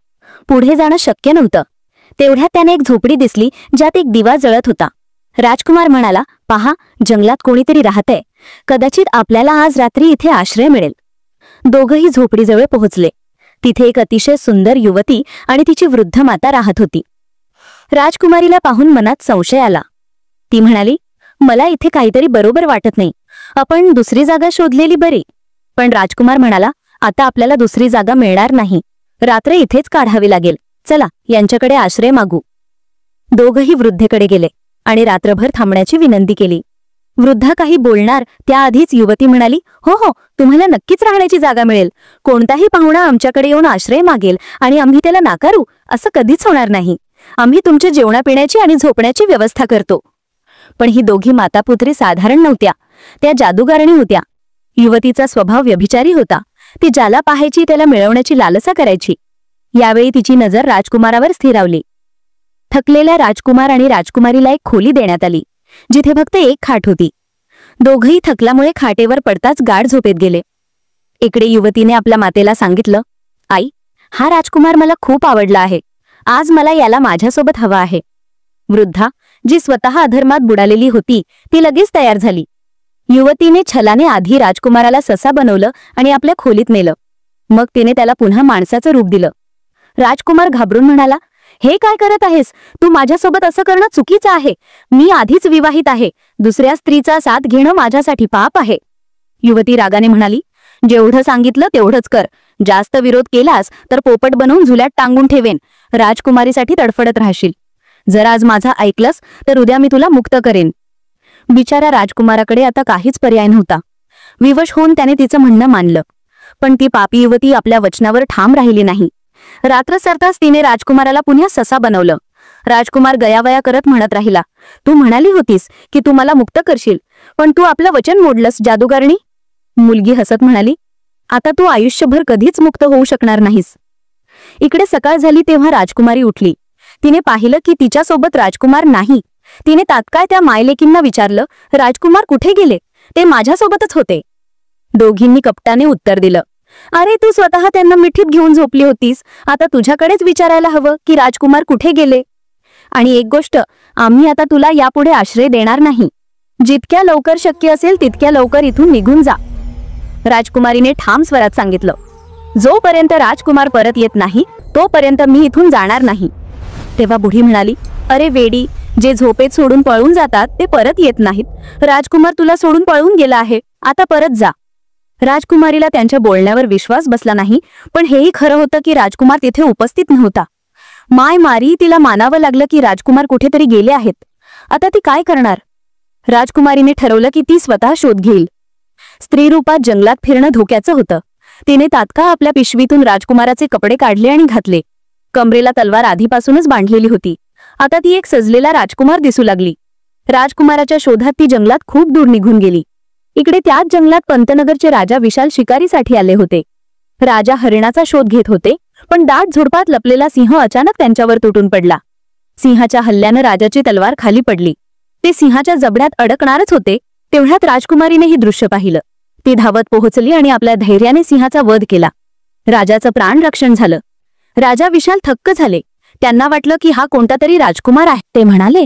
पुढे जाणं शक्य नव्हतं. तेवढ्यात त्याने एक झोपडी दिसली ज्यात एक दिवा जळत होता. राजकुमार म्हणाला, पहा, जंगलात कोणीतरी राहतंय. कदाचित आपल्याला आज रात्री इथे आश्रय मिळेल. दोघंही झोपडीजवळ पोहोचले. तिथे एक अतिशय सुंदर युवती आणि तिची वृद्ध माता राहत होती. राजकुमारीला पाहून मनात संशय आला. ती म्हणाली, मला इथे काहीतरी बरोबर वाटत नाही. आपण दुसरी जागा शोधलेली बरी. पण राजकुमार म्हणाला, आता आपल्याला दुसरी जागा मिळणार नाही. रात्र इथेच काढावी लागेल. चला, यांच्याकडे आश्रय मागू. दोघंही वृद्धेकडे गेले आणि रात्रभर थांबण्याची विनंती केली. वृद्धा काही बोलणार त्याआधीच युवती म्हणाली, हो हो, तुम्हाला नक्कीच राहण्याची जागा मिळेल. कोणताही पाहुणा आमच्याकडे येऊन आश्रय मागेल आणि आम्ही त्याला नाकारू असं कधीच होणार नाही. आम्ही तुमच्या जेवणापिण्याची आणि झोपण्याची व्यवस्था करतो. पण ही दोघी मातापुत्री साधारण नव्हत्या. त्या जादूगारणी होत्या. युवतीचा स्वभाव व्यभिचारी होता. ती ज्याला पाहायची त्याला मिळवण्याची लालसा करायची. यावेळी तिची नजर राजकुमारावर स्थिरावली. थकलेल्या राजकुमार आणि राजकुमारीला एक खोली देण्यात आली जिथे फक्त एक खाट होती. दोघंही थकल्यामुळे खाटेवर पडताच गाढ झोपेत गेले. इकडे युवतीने आपल्या मातेला सांगितलं, आई, हा राजकुमार मला खूप आवडला आहे. आज मला याला माझ्यासोबत हवा आहे. वृद्धा, जी स्वतः अधर्मात बुडालेली होती, ती लगेच तयार झाली. युवतीने छलाने आधी राजकुमाराला ससा बनवलं आणि आपल्या खोलीत नेलं. मग तिने त्याला पुन्हा माणसाचं रूप दिलं. राजकुमार घाबरून म्हणाला, हे काय करत आहेस? तू माझ्यासोबत असं करणं चुकीचं आहे. मी आधीच विवाहित आहे. दुसऱ्या स्त्रीचा साथ घेणं माझ्यासाठी पाप आहे. युवती रागाने म्हणाली, जेवढं सांगितलं तेवढंच कर. जास्त विरोध केलास तर पोपट बनवून झुल्यात टांगून ठेवेन. राजकुमारीसाठी तडफडत राहशील. जर आज माझा ऐकलंस तर उद्या मी तुला मुक्त करेन. बिचाऱ्या राजकुमाराकडे आता काहीच पर्याय नव्हता. विवश होऊन त्याने तिचं म्हणणं मानलं. पण ती पापी युवती आपल्या वचनावर ठाम राहिली नाही. रात्र सरताच तिने राजकुमाराला पुन्हा ससा बनवलं. राजकुमार गयावया करत म्हणत राहिला, तू म्हणाली होतीस की तू मला मुक्त करशील, पण तू आपलं वचन मोडलंस जादूगारणी. मुलगी हसत म्हणाली, आता तू आयुष्यभर कधीच मुक्त होऊ शकणार नाहीस. इकडे सकाळ झाली तेव्हा राजकुमारी उठली. तिने पाहिलं की तिच्यासोबत राजकुमार नाही. तिने तात्काळ त्या मायलेकींना विचारलं, राजकुमार कुठे गेले? ते माझ्यासोबतच होते. दोघींनी कपटाने उत्तर दिलं, अरे तू स्वतः त्यांना मिठीत घेऊन झोपली होतीस. आता तुझ्याकडेच विचारायला हवं की राजकुमार कुठे गेले. आणि एक गोष्ट, आम्ही आता तुला यापुढे आश्रय देणार नाही. जितक्या लवकर शक्य असेल तितक्या लवकर इथून निघून जा. राजकुमारीने ठाम स्वरात सांगितलं, जोपर्यंत राजकुमार परत येत नाही तोपर्यंत मी इथून जाणार नाही. तेव्हा बुढी म्हणाली, अरे वेडी, जे झोपेत सोडून पळून जातात ते परत येत नाहीत. राजकुमार तुला सोडून पळून गेला आहे. आता परत जा. राजकुमारीला त्यांच्या बोलण्यावर विश्वास बसला नाही. पण हेही खरं होतं की राजकुमार तिथे उपस्थित नव्हता. माय मारी, तिला मानावं लागलं की राजकुमार कुठेतरी गेले आहेत. आता ती काय करणार? राजकुमारीने ठरवलं की ती स्वतः शोध घेईल. स्त्री रूपात जंगलात फिरणं धोक्याचं होतं. तिने तात्काळ आपल्या पिशवीतून राजकुमाराचे कपडे काढले आणि घातले. कमरेला तलवार आधीपासूनच बांधलेली होती. आता ती एक सजलेला राजकुमार दिसू लागली. राजकुमाराच्या शोधात ती जंगलात खूप दूर निघून गेली. इकडे त्याच जंगलात पंतनगरचे राजा विशाल शिकारीसाठी आले होते. राजा हरिणाचा शोध घेत होते, पण दाट झुडपात लपलेला सिंह अचानक त्यांच्यावर तुटून पडला. सिंहाच्या हल्ल्यानं राजाची तलवार खाली पडली. ते सिंहाच्या जबड्यात अडकणारच होते तेवढ्यात राजकुमारीने ही दृश्य पाहिलं. ती धावत पोहोचली आणि आपल्या धैर्याने सिंहाचा वध केला. राजाचं प्राण रक्षण झालं. राजा विशाल थक्क झाले. त्यांना वाटलं की हा कोणता तरी राजकुमार आहे. ते म्हणाले,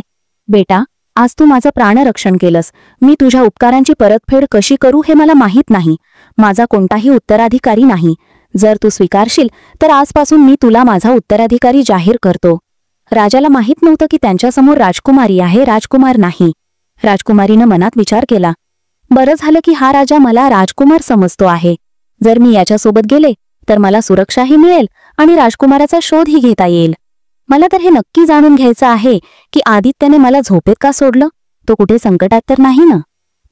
बेटा, आज तू माझं प्राणरक्षण केलंस. मी तुझ्या उपकारांची परतफेड कशी करू हे मला माहीत नाही. माझा कोणताही उत्तराधिकारी नाही. जर तू स्वीकारशील तर आजपासून मी तुला माझा उत्तराधिकारी जाहीर करतो. राजाला माहीत नव्हतं की त्यांच्यासमोर राजकुमारी आहे, राजकुमार नाही. राजकुमारीनं मनात विचार केला, बरं झालं की हा राजा मला राजकुमार समजतो आहे. जर मी याच्यासोबत गेले तर मला सुरक्षाही मिळेल आणि राजकुमाराचा शोधही घेता येईल. मला तर हे नक्की जाणून घ्यायचं आहे की आदित्यने मला झोपेत का सोडलं? तो कुठे संकटात तर नाही ना?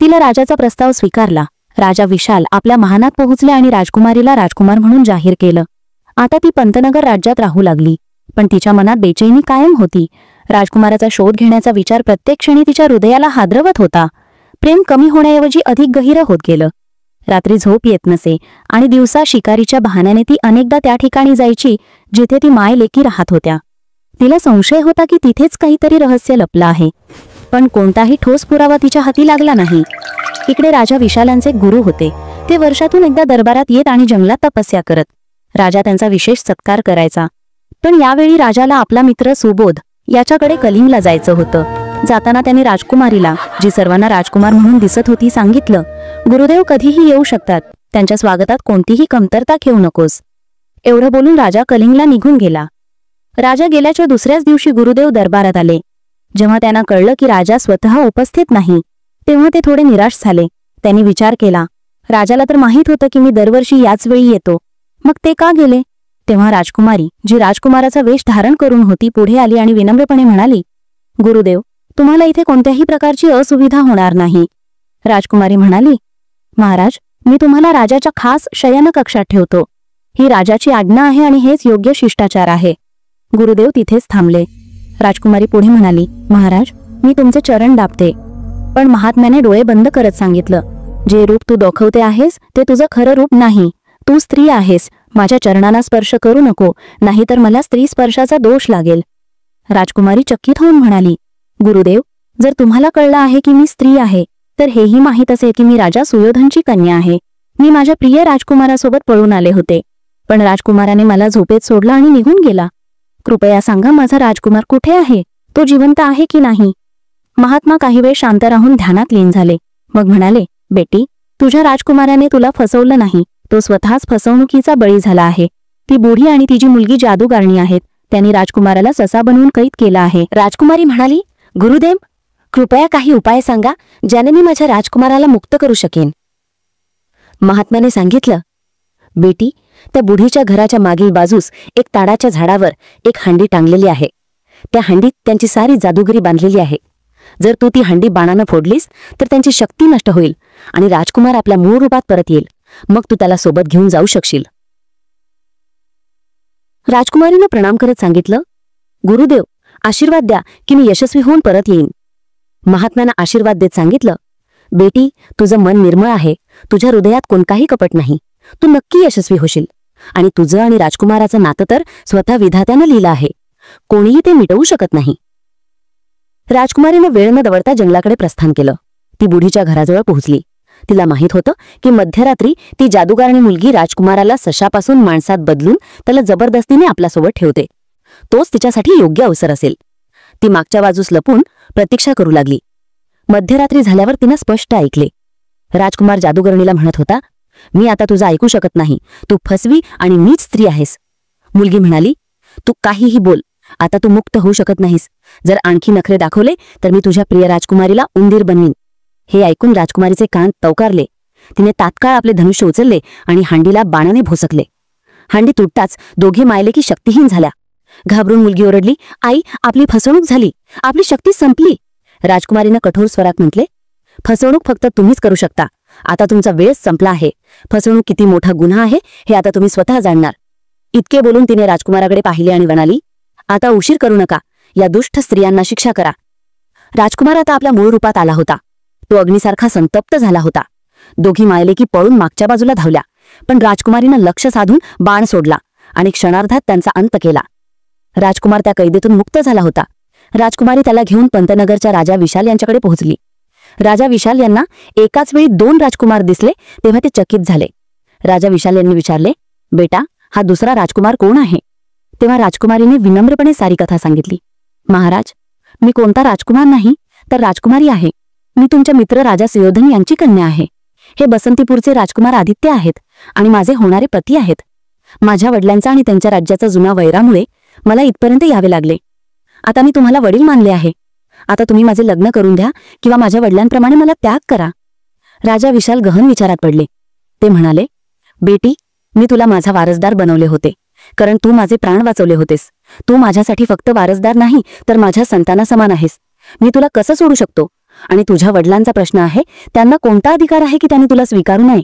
तिला राजाचा प्रस्ताव स्वीकारला. राजा विशाल आपल्या महालात पोहोचले आणि राजकुमारीला राजकुमार म्हणून जाहीर केलं. आता ती पंतनगर राज्यात राहू लागली. पण तिच्या मनात बेचैनी कायम होती. राजकुमाराचा शोध घेण्याचा विचार प्रत्येक क्षणी तिच्या हृदयाला हादरवत होता. प्रेम कमी होण्याऐवजी अधिक गहिरं होत गेलं. रात्री झोप येत नसे आणि दिवसा शिकारीच्या बहाण्याने ती अनेकदा त्या ठिकाणी जायची जिथे ती माय लेकी राहत होत्या. तिला संशय होता की तिथेच काहीतरी रहस्य लपलं आहे, पण कोणताही ठोस पुरावा तिच्या हाती लागला नाही. इकडे राजा विशालांचे गुरु होते. ते वर्षातून एकदा दरबारात येत आणि जंगलात तपस्या करत. राजा त्यांचा विशेष सत्कार करायचा. पण यावेळी राजाला आपला मित्र सुबोध याच्याकडे कलिंगला जायचं होतं. जाताना त्याने राजकुमारीला, जी सर्वांना राजकुमार म्हणून दिसत होती, सांगितलं, गुरुदेव कधीही येऊ शकतात. त्यांच्या स्वागतात कोणतीही कमतरता ठेवू नकोस. एवढं बोलून राजा कलिंगला निघून गेला. राजा गेल्याच्या दुसऱ्याच दिवशी गुरुदेव दरबारात आले. जेव्हा त्यांना कळलं की राजा स्वतः उपस्थित नाही तेव्हा ते थोडे निराश झाले. त्यांनी विचार केला, राजाला तर माहीत होतं की मी दरवर्षी याच वेळी येतो, मग ते का गेले? तेव्हा राजकुमारी, जी राजकुमाराचा वेश धारण करून होती, पुढे आली आणि विनम्रपणे म्हणाली, गुरुदेव, तुम्हाला इथे कोणत्याही प्रकारची असुविधा होणार नाही. राजकुमारी म्हणाली, महाराज, मी तुम्हाला राजाच्या खास शयनकक्षात ठेवतो. ही राजाची आज्ञा आहे आणि हेच योग्य शिष्टाचार आहे. गुरुदेव तिथेच थांबले. राजकुमारी पुढे म्हणाली, महाराज, मी तुमचे चरण दाबते. पण महात्म्याने डोळे बंद करत सांगितलं, जे रूप तू दाखवते आहेस ते तुझं खरं रूप नाही. तू स्त्री आहेस. माझ्या चरणांना स्पर्श करू नको, नाहीतर मला स्त्री स्पर्शाचा दोष लागेल. राजकुमारी चकित होऊन म्हणाली, गुरुदेव, जर तुम्हाला कळलं आहे की मी स्त्री आहे तर हेही माहीत असेल की मी राजा सुयोधनची कन्या आहे. मी माझ्या प्रिय राजकुमारासोबत पळून आले होते, पण राजकुमाराने मला झोपेत सोडलं आणि निघून गेला. कृपया सांगा माझा राजकुमार कुठे आहे, तो जिवंत आहे की नाही. महात्मा काही वेळ शांत राहून ध्यानात लीन झाले. मग म्हणाले, बेटी, तुझ्या राजकुमाराने तुला फसवलं नाही, तो स्वतःच फसवणुकीचा बळी झाला आहे. ती बुढी आणि तिची मुलगी जादूगारणी आहेत. त्यांनी राजकुमाराला ससा बनवून कैद केला आहे. राजकुमारी म्हणाली, गुरुदेव, कृपया काही उपाय सांगा ज्याने मी माझ्या राजकुमाराला मुक्त करू शकेन. महात्म्याने सांगितलं, बेटी, त्या बुढीच्या घराच्या मागील बाजूस एक ताडाच्या झाडावर एक हांडी टांगलेली आहे. त्या हांडीत त्यांची सारी जादूगिरी बांधलेली आहे. जर तू ती हांडी बाणानं फोडलीस तर त्यांची शक्ती नष्ट होईल आणि राजकुमार आपल्या मूळ रूपात परत येईल. मग तू त्याला सोबत घेऊन जाऊ शकशील. राजकुमारीनं प्रणाम करत सांगितलं, गुरुदेव, आशीर्वाद द्या की मी यशस्वी होऊन परत येईन. महात्म्यानं आशीर्वाद देत सांगितलं, बेटी, तुझं मन निर्मळ आहे, तुझ्या हृदयात कोणताही कपट नाही, तू नक्की यशस्वी होशील. आणि तुझं आणि राजकुमाराचं नातं तर स्वतः विधात्यानं लिहिलं आहे, कोणीही ते मिटवू शकत नाही. राजकुमारीनं वेळ न दवडता जंगलाकडे प्रस्थान केलं. ती बुढीच्या घराजवळ पोहोचली. तिला माहीत होतं की मध्यरात्री ती जादूगारणी मुलगी राजकुमाराला सशापासून माणसात बदलून त्याला जबरदस्तीने आपल्यासोबत ठेवते. तोच तिच्यासाठी योग्य अवसर असेल. ती मागच्या बाजूस लपून प्रतीक्षा करू लागली. मध्यरात्री झाल्यावर तिनं स्पष्ट ऐकले. राजकुमार जादूगरणीला म्हणत होता, मी आता तुझं ऐकू शकत नाही, तू फसवी आणि मीच स्त्री आहेस. मुलगी म्हणाली, तू काहीही बोल, आता तू मुक्त होऊ शकत नाहीस. जर आणखी नखरे दाखवले तर मी तुझ्या प्रिय राजकुमारीला उंदीर बनवीन. हे ऐकून राजकुमारीचे कान तवकारले. तिने तात्काळ आपले धनुष्य उचलले आणि हांडीला बाणाने भोसकले. हांडी तुटताच दोघे मायले की शक्तिहीन झाल्या. घाबरून मुलगी ओरडली, आई, आपली फसवणूक झाली, आपली शक्ती संपली. राजकुमारीनं कठोर स्वरात म्हटले, फसवणूक फक्त तुम्हीच करू शकता. आता तुमचा वेळ संपला आहे. फसवणूक किती मोठा गुन्हा आहे हे आता तुम्ही स्वतः जाणणार. इतके बोलून तिने राजकुमाराकडे पाहिले आणि म्हणाली, आता उशीर करू नका, या दुष्ट स्त्रियांना शिक्षा करा. राजकुमार आता आपल्या मूळ रूपात आला होता. तो अग्नीसारखा संतप्त झाला होता. दोघी मायलेकी पळून मागच्या बाजूला धावल्या, पण राजकुमारीनं लक्ष साधून बाण सोडला आणि क्षणार्धात त्यांचा अंत केला. राजकुमार त्या कैदेतून मुक्त झाला होता. राजकुमारी त्याला घेऊन पंतनगरच्या राजा विशाल यांच्याकडे पोहोचली. राजा विशाल यांना एकाच वेळी 2 राजकुमार दिसले तेव्हा ते चकित झाले. राजा विशाल यांनी विचारले, बेटा, हा दुसरा राजकुमार कोण आहे? तेव्हा राजकुमारीने विनम्रपणे सारी कथा सांगितली. महाराज, मी कोणता राजकुमार नाही तर राजकुमारी आहे. मी तुमच्या मित्र राजा सुयोधन यांची कन्या आहे. हे बसंतीपूरचे राजकुमार आदित्य आहेत आणि माझे होणारे पती आहेत. माझ्या वडिलांचा आणि त्यांच्या राज्याचा जुना वैरामुळे मला इथपर्यंत यावे लागले. आता मी तुम्हाला वडील मानले आहे. आता तुम्ही माझे लग्न करून द्या किंवा माझ्या वडिलांप्रमाणे मला त्याग करा. राजा विशाल गहन विचारात पडले. ते म्हणाले, बेटी, मी तुला माझा वारसदार बनवले होते कारण तू माझे प्राण वाचवले होतेस. तू माझ्यासाठी फक्त वारसदार नाही तर माझ्या संताना समान आहेस. मी तुला कसं सोडू शकतो? आणि तुझ्या वडिलांचा प्रश्न आहे, त्यांना कोणता अधिकार आहे की त्यांनी तुला स्वीकारू नये?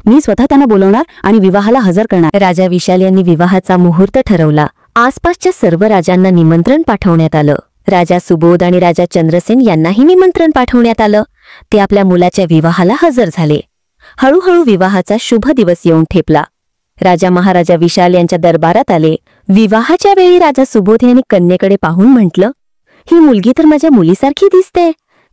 मी स्वतः त्यांना बोलवणार आणि विवाहाला हजर करणार. राजा विशाल यांनी विवाहाचा मुहूर्त ठरवला. आसपासच्या सर्व राजांना निमंत्रण पाठवण्यात आलं. राजा सुबोध आणि राजा चंद्रसेन यांनाही निमंत्रण पाठवण्यात आलं. ते आपल्या मुलाच्या विवाहाला हजर झाले. हळूहळू विवाहाचा शुभ दिवस येऊन ठेपला. राजा महाराजा विशाल यांच्या दरबारात आले. विवाहाच्या वेळी राजा सुबोध यांनी कन्येकडे पाहून म्हटलं, ही मुलगी तर माझ्या मुलीसारखी दिसते.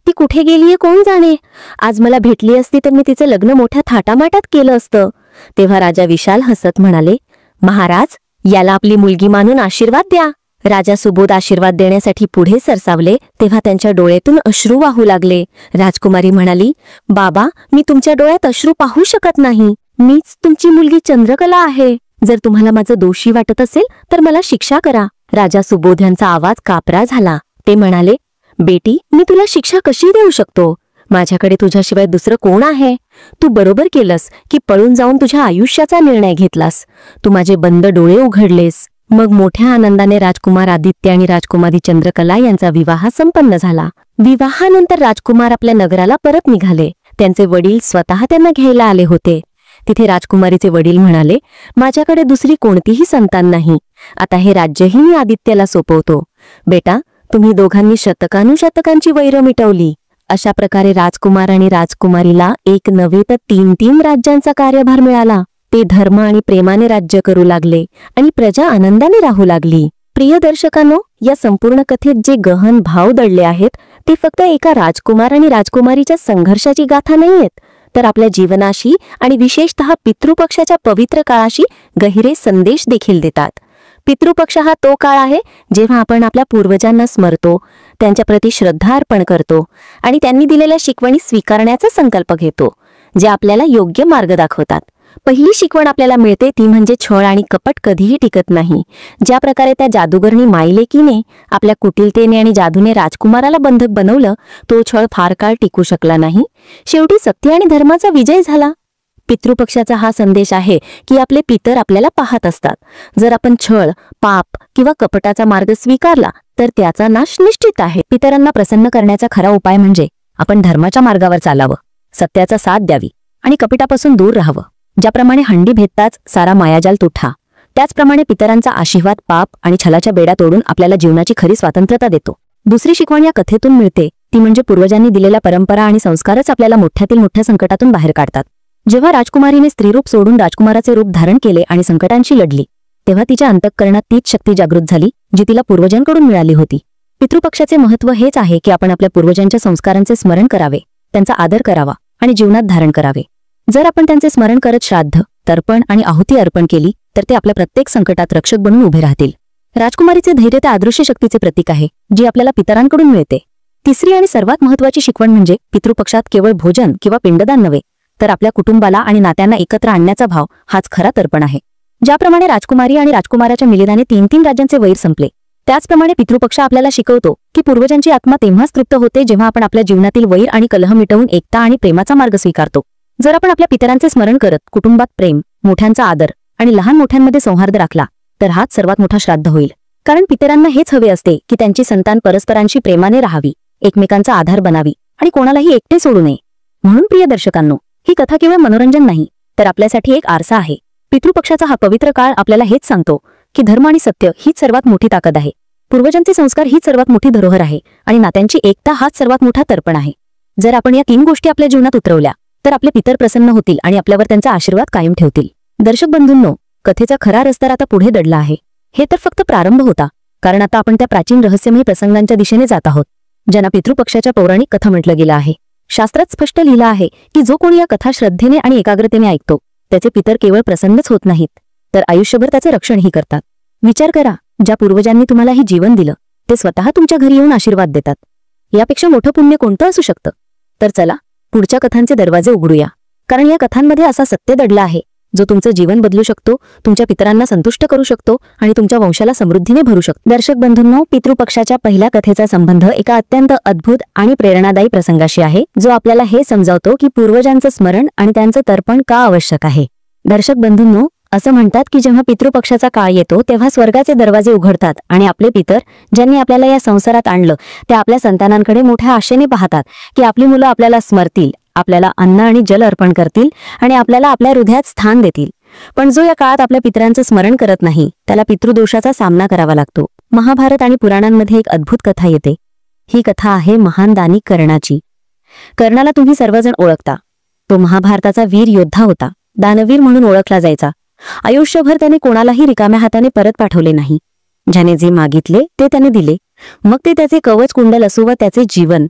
ती कुठे गेलीये कोण जाणे. आज मला भेटली असती तर मी तिचं लग्न मोठ्या थाटामाटात केलं असतं. तेव्हा राजा विशाल हसत म्हणाले, महाराज, याला आपली मुलगी मानून आशीर्वाद द्या. राजा सुबोध आशीर्वाद देण्यासाठी पुढे सरसावले तेव्हा त्यांच्या डोळ्यातून अश्रू वाहू लागले. राजकुमारी म्हणाली, बाबा, मी तुमच्या डोळ्यात अश्रू पाहू शकत नाही. मीच तुमची मुलगी चंद्रकला आहे. जर तुम्हाला माझं दोषी वाटत असेल तर मला शिक्षा करा. राजा सुबोध यांचा आवाज कापरा झाला. ते म्हणाले, बेटी, मी तुला शिक्षा कशी देऊ शकतो? माझ्याकडे तुझ्याशिवाय दुसरं कोण आहे? तू बरोबर केलंस की पळून जाऊन तुझ्या आयुष्याचा निर्णय घेतलास. तू माझे बंद डोळे उघडलेस. मग मोठ्या आनंदाने राजकुमार आदित्य आणि राजकुमारी चंद्रकला यांचा विवाह संपन्न झाला. विवाहानंतर राजकुमार आपल्या नगराला परत निघाले. त्यांचे वडील स्वतः त्यांना घ्यायला आले होते. तिथे राजकुमारीचे वडील म्हणाले, माझ्याकडे दुसरी कोणतीही संतान नाही. आता हे राज्यही मी आदित्यला सोपवतो. बेटा, तुम्ही दोघांनी शतकानुशतकांची वैर मिटवली. अशा प्रकारे राजकुमार आणि राजकुमारीला एक नव्हे तर 3 राज्यांचा कार्यभार मिळाला. ते धर्म आणि प्रेमाने राज्य करू लागले आणि प्रजा आनंदाने राहू लागली. प्रिय दर्शकांनो, या संपूर्ण कथेत जे गहन भाव दडले आहेत ते फक्त एका राजकुमार आणि राजकुमारीच्या संघर्षाची गाथा नाहीयेत, तर आपल्या जीवनाशी आणि विशेषतः पितृपक्षाच्या पवित्र काळाशी गहिरे संदेश देखील देतात. पितृपक्ष हा तो काळ आहे जेव्हा आपण आपल्या पूर्वजांना स्मरतो, त्यांच्याप्रती श्रद्धा अर्पण करतो आणि त्यांनी दिलेल्या शिकवणी स्वीकारण्याचा संकल्प घेतो, जे आपल्याला योग्य मार्ग दाखवतात. पहिली शिकवण आपल्याला मिळते ती म्हणजे छळ आणि कपट कधीही टिकत नाही. ज्या प्रकारे त्या जादूगरणी माईलेकीने आपल्या कुटिलतेने आणि जादूने राजकुमाराला बंधक बनवलं, तो छळ फार काळ टिकू शकला नाही. शेवटी सत्य आणि धर्माचा विजय झाला. पितृपक्षाचा हा संदेश आहे की आपले पितर आपल्याला पाहत असतात. जर आपण छळ, पाप किंवा कपटाचा मार्ग स्वीकारला तर त्याचा नाश निश्चित आहे. पितरांना प्रसन्न करण्याचा खरा उपाय म्हणजे आपण धर्माच्या मार्गावर चालावं, सत्याचा साथ द्यावी आणि कपटापासून दूर राहावं. ज्याप्रमाणे हंडी भेटताच सारा मायाजाल तुटा, त्याचप्रमाणे पितरांचा आशीर्वाद पाप आणि छलाच्या बेड्या तोडून आपल्याला जीवनाची खरी स्वातंत्र्यता देतो. दुसरी शिकवण या कथेतून मिळते ती म्हणजे पूर्वजांनी दिलेल्या परंपरा आणि संस्कारच आपल्याला मोठ्यातील मोठ्या संकटातून बाहेर काढतात. जेव्हा राजकुमारीने स्त्रीरूप सोडून राजकुमाराचे रूप धारण केले आणि संकटांशी लढली, तेव्हा तिच्या अंतःकरणात तीच शक्ती जागृत झाली जी तिला पूर्वजांकडून मिळाली होती. पितृपक्षाचे महत्त्व हेच आहे की आपण आपल्या पूर्वजांच्या संस्कारांचे स्मरण करावे, त्यांचा आदर करावा आणि जीवनात धारण करावे. जर आपण त्यांचे स्मरण करत श्राद्ध, तर्पण आणि आहुती अर्पण केली तर ते आपल्या प्रत्येक संकटात रक्षक बनून उभे राहतील. राजकुमारीचे धैर्य त्या अदृश्य शक्तीचे प्रतीक आहे जी आपल्याला पितरांकडून मिळते. तिसरी आणि सर्वात महत्त्वाची शिकवण म्हणजे पितृपक्षात केवळ भोजन किंवा पिंडदान नव्हे, तर आपल्या कुटुंबाला आणि नात्यांना एकत्र आणण्याचा भाव हाच खरा तर्पण आहे. ज्याप्रमाणे राजकुमारी आणि राजकुमाराच्या मिलिताने 3-3 राज्यांचे वैर संपले, त्याचप्रमाणे पितृपक्ष आपल्याला शिकवतो की पूर्वजांची आत्मा तेव्हाच तृप्त होते जेव्हा आपण आपल्या जीवनातील वैर आणि कलह मिटवून एकता आणि प्रेमाचा मार्ग स्वीकारतो. जर आपण आपल्या पितरांचे स्मरण करत कुटुंबात प्रेम, मोठ्यांचा आदर आणि लहान मोठ्यांमध्ये सौहार्द राखला तर हाच सर्वात मोठा श्राद्ध होईल. कारण पितरांना हेच हवे असते की त्यांची संतान परस्परांशी प्रेमाने राहावी, एकमेकांचा आधार बनावी आणि कोणालाही एकटे सोडू नये. म्हणून प्रिय दर्शकांनो, ही कथा केवळ मनोरंजन नाही तर आपल्यासाठी एक आरसा आहे. पितृपक्षाचा हा पवित्र काळ आपल्याला हेच सांगतो की धर्म आणि सत्य हीच सर्वात मोठी ताकद आहे. पूर्वजांचे संस्कार हीच सर्वात मोठी धरोहर आहे आणि नात्यांची एकता हाच सर्वात मोठा तर्पण आहे. जर आपण या 3 गोष्टी आपल्या जीवनात उतरवल्या तर आपले पितर प्रसन्न होतील आणि आपल्यावर त्यांचा आशीर्वाद कायम ठेवतील. दर्शक बंधूंनो, कथेचा खरा रस्ता आता पुढे दडला आहे. हे तर फक्त प्रारंभ होता, कारण आता आपण त्या प्राचीन रहस्यमयी प्रसंगांच्या दिशेने जात आहोत ज्यांना पितृपक्षाच्या पौराणिक कथा म्हटलं गेलं आहे. शास्त्रात स्पष्ट लिहिलं आहे की जो कोणी या कथा श्रद्धेने आणि एकाग्रतेने ऐकतो त्याचे पितर केवळ प्रसन्नच होत नाहीत, तर आयुष्यभर त्याचे रक्षणही करतात. विचार करा, ज्या पूर्वजांनी तुम्हाला ही जीवन दिलं ते स्वतः तुमच्या घरी येऊन आशीर्वाद देतात. यापेक्षा मोठं पुण्य कोणतं असू शकतं? तर चला पुढच्या कथांचे दरवाजे उघडूया, कारण या कथांमध्ये असा सत्य दडला आहे जो तुमचं जीवन बदलू शकतो, तुमच्या पितरांना संतुष्ट करू शकतो आणि तुमच्या वंशाला समृद्धीने भरू शकतो. दर्शक बंधूंनो, पितृपक्षाच्या पहिल्या कथेचा संबंध एका अत्यंत अद्भुत आणि प्रेरणादायी प्रसंगाशी आहे जो आपल्याला हे समजावतो की पूर्वजांचं स्मरण आणि त्यांचं तर्पण का आवश्यक आहे. दर्शक बंधूंनो, असं म्हणतात की जेव्हा पितृपक्षाचा काळ येतो तेव्हा स्वर्गाचे दरवाजे उघडतात आणि आपले पितर ज्यांनी आपल्याला या संसारात आणलं ते आपल्या संतानांकडे मोठ्या आशेने पाहतात की आपली मुलं आपल्याला स्मरतील, आपल्याला अन्न आणि जल अर्पण करतील आणि आपल्याला आपल्या हृदयात स्थान देतील. पण जो या काळात आपल्या पितरांचं स्मरण करत नाही त्याला पितृदोषाचा सामना करावा लागतो. महाभारत आणि पुराणांमध्ये एक अद्भुत कथा येते. ही कथा आहे महान दानी कर्णाची. कर्णाला तुम्ही सर्वजण ओळखता. तो महाभारताचा वीर योद्धा होता, दानवीर म्हणून ओळखला जायचा. आयुष्यभर त्याने कोणालाही रिकाम्या हाताने परत पाठवले नाही. ज्याने जे मागितले ते त्याने दिले, मग ते त्याचे कवच कुंडल असो व त्याचे जीवन.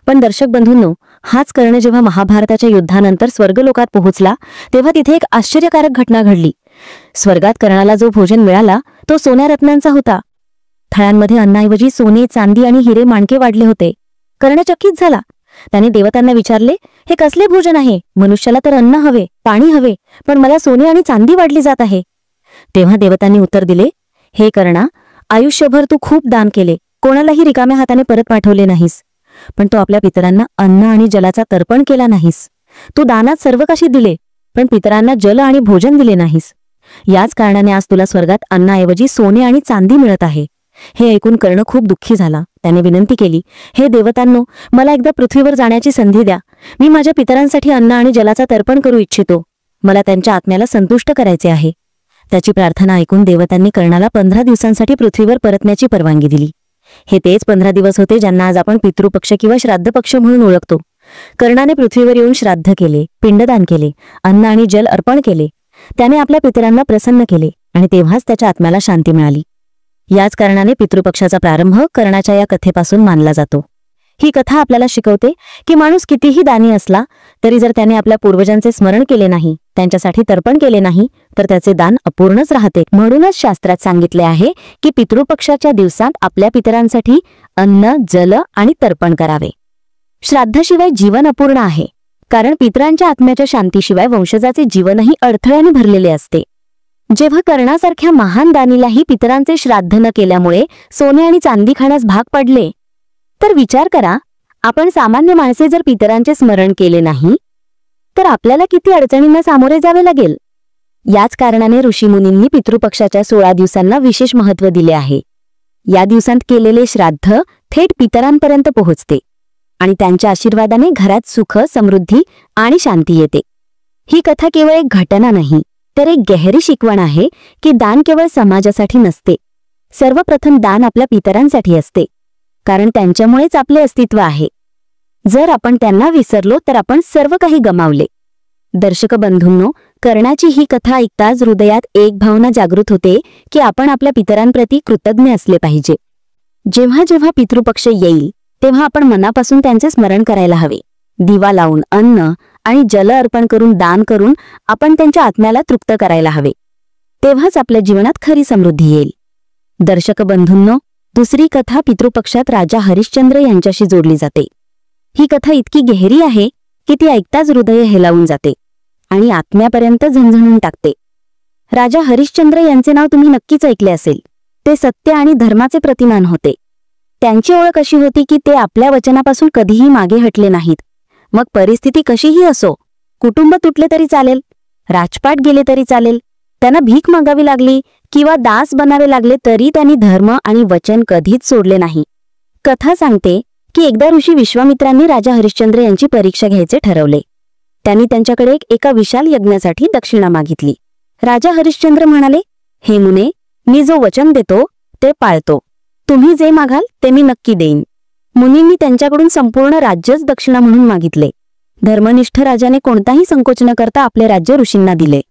पण दर्शक बंधूंनो, हाच कर्ण जेव्हा महाभारताच्या युद्धानंतर स्वर्गलोकात पोहोचला तेव्हा तिथे एक आश्चर्यकारक घटना घडली. स्वर्गात कर्णाला जो भोजन मिळाला तो सोन्या रत्नांचा होता. थळ्यांमध्ये अन्नाऐवजी सोने, चांदी आणि हिरे माणके वाढले होते. कर्ण चकित झाला. त्याने देवतांना विचारले, हे कसले भोजन आहे? मनुष्याला तर अन्न हवे, पाणी हवे, पण मला सोने आणि चांदी वाढली जात आहे. तेव्हा देवतांनी उत्तर दिले, हे कर्णा, आयुष्यभर तू खूप दान केले, कोणालाही रिकाम्या हाताने परत पाठवले नाहीस, पण तू आपल्या पितरांना अन्न आणि जलाचा तर्पण केला नाहीस. तू दानात सर्व काही दिले, पण पितरांना जल आणि भोजन दिले नाहीस. याच कारणाने आज तुला स्वर्गात अन्नाऐवजी सोने आणि चांदी मिळत आहे. हे ऐकून कर्ण खूप दुःखी झाला. त्याने विनंती केली, हे देवतांनो, मला एकदा पृथ्वीवर जाण्याची संधी द्या. मी माझ्या पितरांसाठी अन्न आणि जलाचा तर्पण करू इच्छितो. मला त्यांच्या आत्म्याला संतुष्ट करायचे आहे. त्याची प्रार्थना ऐकून देवतांनी कर्णाला 15 दिवसांसाठी पृथ्वीवर परतण्याची परवानगी दिली. हे तेच 15 दिवस होते ज्यांना आज आपण पितृपक्ष किंवा श्राद्ध पक्ष म्हणून ओळखतो. कर्णाने पृथ्वीवर येऊन श्राद्ध केले, पिंडदान केले, अन्न आणि जल अर्पण केले. त्याने आपल्या पितरांना प्रसन्न केले आणि तेव्हाच त्याच्या आत्म्याला शांती मिळाली. याच कारणाने पितृपक्षाचा प्रारंभ कर्णाच्या या कथेपासून मानला जातो. ही कथा आपल्याला शिकवते की माणूस कितीही दानी असला तरी जर त्याने आपल्या पूर्वजांचे स्मरण केले नाही त्यांच्यासाठी तर्पण केले नाही तर त्याचे दान अपूर्णच राहते. म्हणूनच शास्त्रात सांगितले आहे की पितृपक्षाच्या दिवसात आपल्या पितरांसाठी अन्न, जल आणि तर्पण करावे. श्राद्धाशिवाय जीवन अपूर्ण आहे, कारण पितरांच्या आत्म्याच्या शांतीशिवाय वंशजाचे जीवनही अडथळ्याने भरलेले असते. जेव्हा कर्णासारख्या महान दानीलाही पितरांचे श्राद्ध न केल्यामुळे सोने आणि चांदी खाण्यास भाग पडले, तर विचार करा, आपण सामान्य माणसे जर पितरांचे स्मरण केले नाही तर आपल्याला किती अडचणींना सामोरे जावे लागेल. याच कारणाने ऋषीमुनींनी पितृपक्षाच्या 16 दिवसांना विशेष महत्त्व दिले आहे. या दिवसांत केलेले श्राद्ध थेट पितरांपर्यंत पोहोचते आणि त्यांच्या आशीर्वादाने घरात सुख, समृद्धी आणि शांती येते. ही कथा केवळ एक घटना नाही, तर एक गहरी शिकवण आहे की दान केवळ समाजासाठी नसते. सर्वप्रथम दान आपल्या पितरांसाठी असते, कारण त्यांच्यामुळेच आपले अस्तित्व आहे. जर आपण त्यांना विसरलो तर आपण सर्व काही गमावले. दर्शक बंधूंनो, कर्णाची ही कथा ऐकताच हृदयात एक भावना जागृत होते की आपण आपल्या पितरांप्रती कृतज्ञ असले पाहिजे. जेव्हा जेव्हा पितृपक्ष येईल तेव्हा आपण मनापासून त्यांचे स्मरण करायला हवे. दिवा लावून, अन्न आणि जल अर्पण करून, दान करून आपण त्यांच्या आत्म्याला तृप्त करायला हवे. तेव्हाच आपल्या जीवनात खरी समृद्धी येईल. दर्शक बंधूंनो, दुसरी कथा पितृपक्षात राजा हरिश्चंद्र यांच्याशी जोडली जाते. ही कथा इतकी गहरी आहे की ती ऐकताच हृदय हेलावून जाते आणि आत्म्यापर्यंत झणझणून टाकते. राजा हरिश्चंद्र यांचे नाव तुम्ही नक्कीच ऐकले असेल. ते सत्य आणि धर्माचे प्रतिमान होते. त्यांची ओळख अशी होती की ते आपल्या वचनापासून कधीही मागे हटले नाहीत. मग परिस्थिती कशीही असो, कुटुंब तुटले तरी चालेल, राजपाट गेले तरी चालेल, त्यांना भीक मागावी लागली किंवा दास बनावे लागले तरी त्यांनी धर्म आणि वचन कधीच सोडले नाही. कथा सांगते की एकदा ऋषी विश्वामित्रांनी राजा हरिश्चंद्र यांची परीक्षा घ्यायचे ठरवले. त्यांनी त्यांच्याकडे एका विशाल यज्ञासाठी दक्षिणा मागितली. राजा हरिश्चंद्र म्हणाले, हे मुने, मी जो वचन देतो ते पाळतो. तुम्ही जे मागाल ते मी नक्की देईन. मुनींनी त्यांच्याकडून संपूर्ण राज्यच दक्षिणा म्हणून मागितले. धर्मनिष्ठ राजाने कोणताही संकोच न करता आपले राज्य ऋषींना दिले.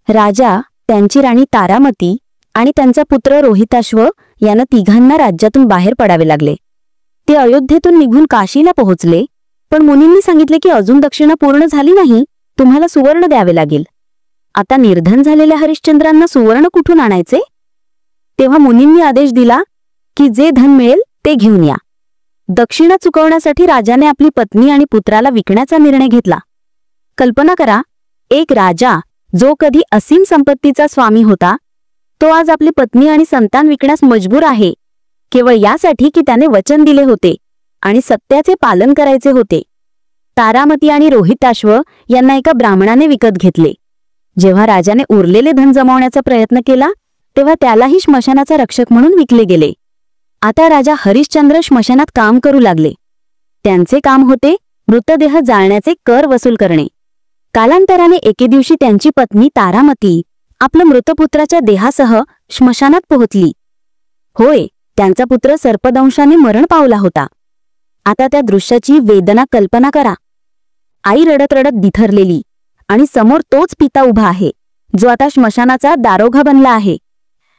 राजा, त्यांची राणी तारामती आणि त्यांचा पुत्र रोहिताश्व यांना तिघांना राज्यातून बाहेर पडावे लागले. ते अयोध्येतून निघून काशीला पोहोचले, पण मुनींनी सांगितले की अजून दक्षिणा पूर्ण झाली नाही, तुम्हाला सुवर्ण द्यावे लागेल. आता निर्धन झालेल्या हरिश्चंद्रांना सुवर्ण कुठून आणायचे? तेव्हा मुनींनी आदेश दिला की जे धन मिळेल ते घेऊन या. दक्षिणा चुकवण्यासाठी राजाने आपली पत्नी आणि पुत्राला विकण्याचा निर्णय घेतला. कल्पना करा, एक राजा जो कधी असीम संपत्तीचा स्वामी होता, तो आज आपली पत्नी आणि संतान विकण्यास मजबूर आहे, केवळ यासाठी की त्याने वचन दिले होते आणि सत्याचे पालन करायचे होते. तारामती आणि रोहिताश्व यांना एका ब्राह्मणाने विकत घेतले. जेव्हा राजाने उरलेले धन जमवण्याचा प्रयत्न केला तेव्हा त्यालाही श्मशानाचा रक्षक म्हणून विकले गेले. आता राजा हरिश्चंद्र श्मशानात काम करू लागले. त्यांचे काम होते मृतदेह जाळण्याचे कर वसूल करणे. कालांतराने एके दिवशी त्यांची पत्नी तारामती आपल्या मृतपुत्राच्या देहासह श्मशानात पोहोचली. होय, त्यांचा पुत्र सर्पदंशाने मरण पावला होता. आता त्या दृश्याची वेदना कल्पना करा. आई रडत रडत बिथरलेली आणि समोर तोच पिता उभा आहे जो आता श्मशानाचा दारोगा बनला आहे.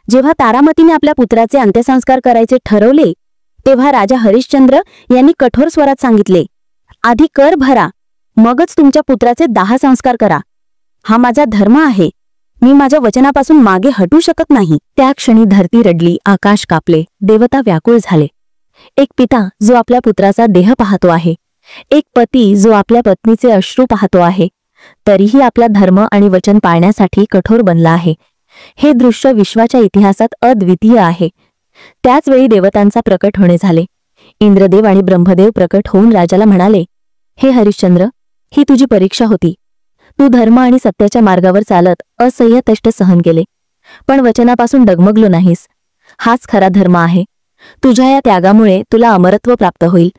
जेव्हा तारामतीने आपल्या पुत्राचे अंत्यसंस्कार करायचे ठरवले तेव्हा राजा हरिश्चंद्र यांनी कठोर स्वरात सांगितले, आधी कर भरा, मगच तुमच्या पुत्राचे दाह संस्कार करा. हा माझा धर्म आहे. मी माझ्या वचनापासून मागे हटू शकत नाही. त्या क्षणी धरती रडली, आकाश कापले, देवता व्याकुळ झाले. एक पिता जो आपल्या पुत्राचा देह पाहतो आहे, एक पती जो आपल्या पत्नीचे अश्रू पाहतो आहे, तरीही आपला धर्म आणि वचन पाळण्यासाठी कठोर बनला आहे. हे दृश्य विश्वाच्या इतिहासात अद्वितीय आहे. त्याच वेळी देवतांचा प्रकट होणे झाले. इंद्रदेव आणि ब्रह्मदेव प्रकट होऊन राजाला म्हणाले, हे हरिश्चंद्र, ही तुझी परीक्षा होती. तू धर्म आणि सत्याच्या मार्गावर चालत असह्य कष्ट सहन केले, पण वचनापासून डगमगलो नाहीस. हाच खरा धर्म आहे. तुझ्या या त्यागामुळे तुला अमरत्व प्राप्त होईल.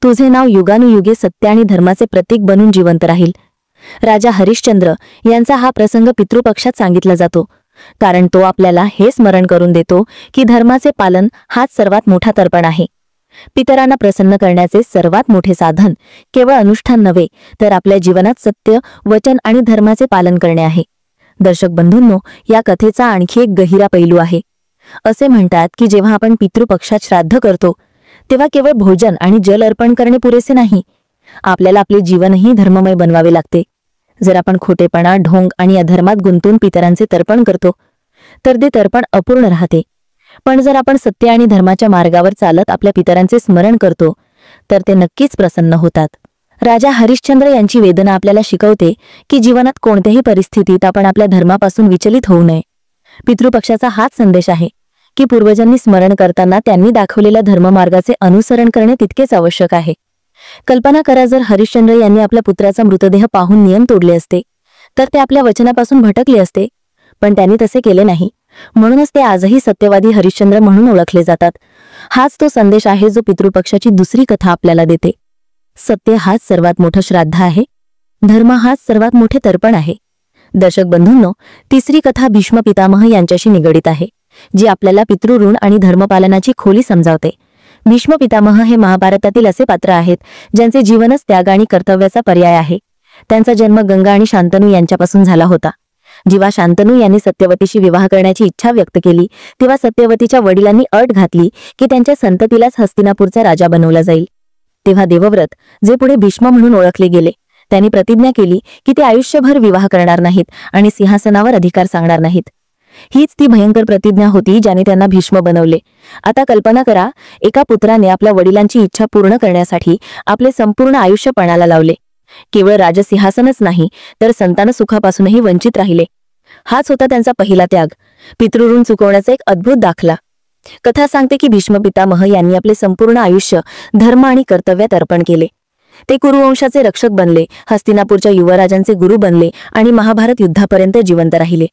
तुझे नाव युगानुयुगे सत्य आणि धर्माचे प्रतीक बनून जिवंत राहील. राजा हरिश्चंद्र यांचा हा प्रसंग पितृपक्षात सांगितला जातो, कारण तो आपल्याला हे स्मरण करून देतो की धर्माचे पालन हाच सर्वात मोठा तर्पण आहे. पितरांना प्रसन्न करण्याचे सर्वात मोठे साधन केवळ अनुष्ठान नव्हे, तर आपल्या जीवनात सत्य, वचन आणि धर्माचे पालन करणे आहे. दर्शक बंधूंनो, या कथेचा आणखी एक गहिरा पैलू आहे. असे म्हणतात की जेव्हा आपण पितृपक्षात श्राद्ध करतो तेव्हा केवळ भोजन आणि जल अर्पण करणे पुरेसे नाही. आपल्याला आपले जीवनही धर्ममय बनवावे लागते. जर आपण खोटेपणा, ढोंग आणि अधर्मात गुंतून पितरांचे तर्पण करतो तर ते तर्पण अपूर्ण राहते. पण जर आपण सत्य आणि धर्माच्या मार्गावर चालत आपल्या पितरांचे स्मरण करतो तर ते नक्कीच प्रसन्न होतात. राजा हरिश्चंद्र यांची वेदना आपल्याला शिकवते की जीवनात कोणत्याही परिस्थितीत आपण आपल्या धर्मापासून विचलित होऊ नये. पितृपक्षाचा हाच संदेश आहे की पूर्वजांनी स्मरण करताना त्यांनी दाखवलेल्या धर्ममार्गाचे अनुसरण करणे तितकेच आवश्यक आहे. कल्पना करा, जर हरिश्चंद्र यांनी आपल्या पुत्राचा मृतदेह पाहून नियम तोडले असते तर ते आपल्या वचनापासून भटकले असते, पण त्यांनी तसे केले नाही. म्हणूनच ते आजही सत्यवादी हरिश्चंद्र म्हणून ओळखले जातात. हाच तो संदेश आहे जो पितृपक्षाची दुसरी कथा आपल्याला देते. सत्य हाच सर्वात मोठं श्राद्ध आहे, धर्म हाच सर्वात मोठे तर्पण आहे. दर्शक बंधूंनो, तिसरी कथा भीष्म पितामह यांच्याशी निगडीत आहे, जी आपल्याला पितृऋण आणि धर्मपालनाची खोली समजावते. भीष्म पितामह हे महाभारतातील असे पात्र आहेत ज्यांचे जीवनच त्याग आणि कर्तव्याचा पर्याय आहे. त्यांचा जन्म गंगा आणि शांतनू यांच्यापासून झाला होता. जेव्हा शांतनू यांनी सत्यवतीशी विवाह करण्याची इच्छा व्यक्त केली तेव्हा सत्यवतीच्या वडिलांनी अट घातली की त्यांच्या संततीलाच हस्तिनापूरचा राजा बनवला जाईल. तेव्हा देवव्रत, जे पुढे भीष्म म्हणून ओळखले गेले, त्यांनी प्रतिज्ञा केली की ते आयुष्यभर विवाह करणार नाहीत आणि सिंहासनावर अधिकार सांगणार नाहीत. हीच ती भयंकर प्रतिज्ञा होती ज्याने त्यांना भीष्म बनवले. आता कल्पना करा, एका पुत्राने आपल्या वडिलांची इच्छा पूर्ण करण्यासाठी आपले संपूर्ण आयुष्य पणाला लावले. केवळ राजसिंहासनच नाही तर संतान सुखापासूनही वंचित राहिले. हाच होता त्यांचा पहिला त्याग, पितृऋण चुकवण्याचा एक अद्भुत दाखला. कथा सांगते की भीष्म पितामह यांनी आपले संपूर्ण आयुष्य धर्म आणि कर्तव्यात अर्पण केले. ते कुरुवंशाचे रक्षक बनले, हस्तिनापूरच्या युवराजांचे गुरु बनले आणि महाभारत युद्धापर्यंत जिवंत राहिले.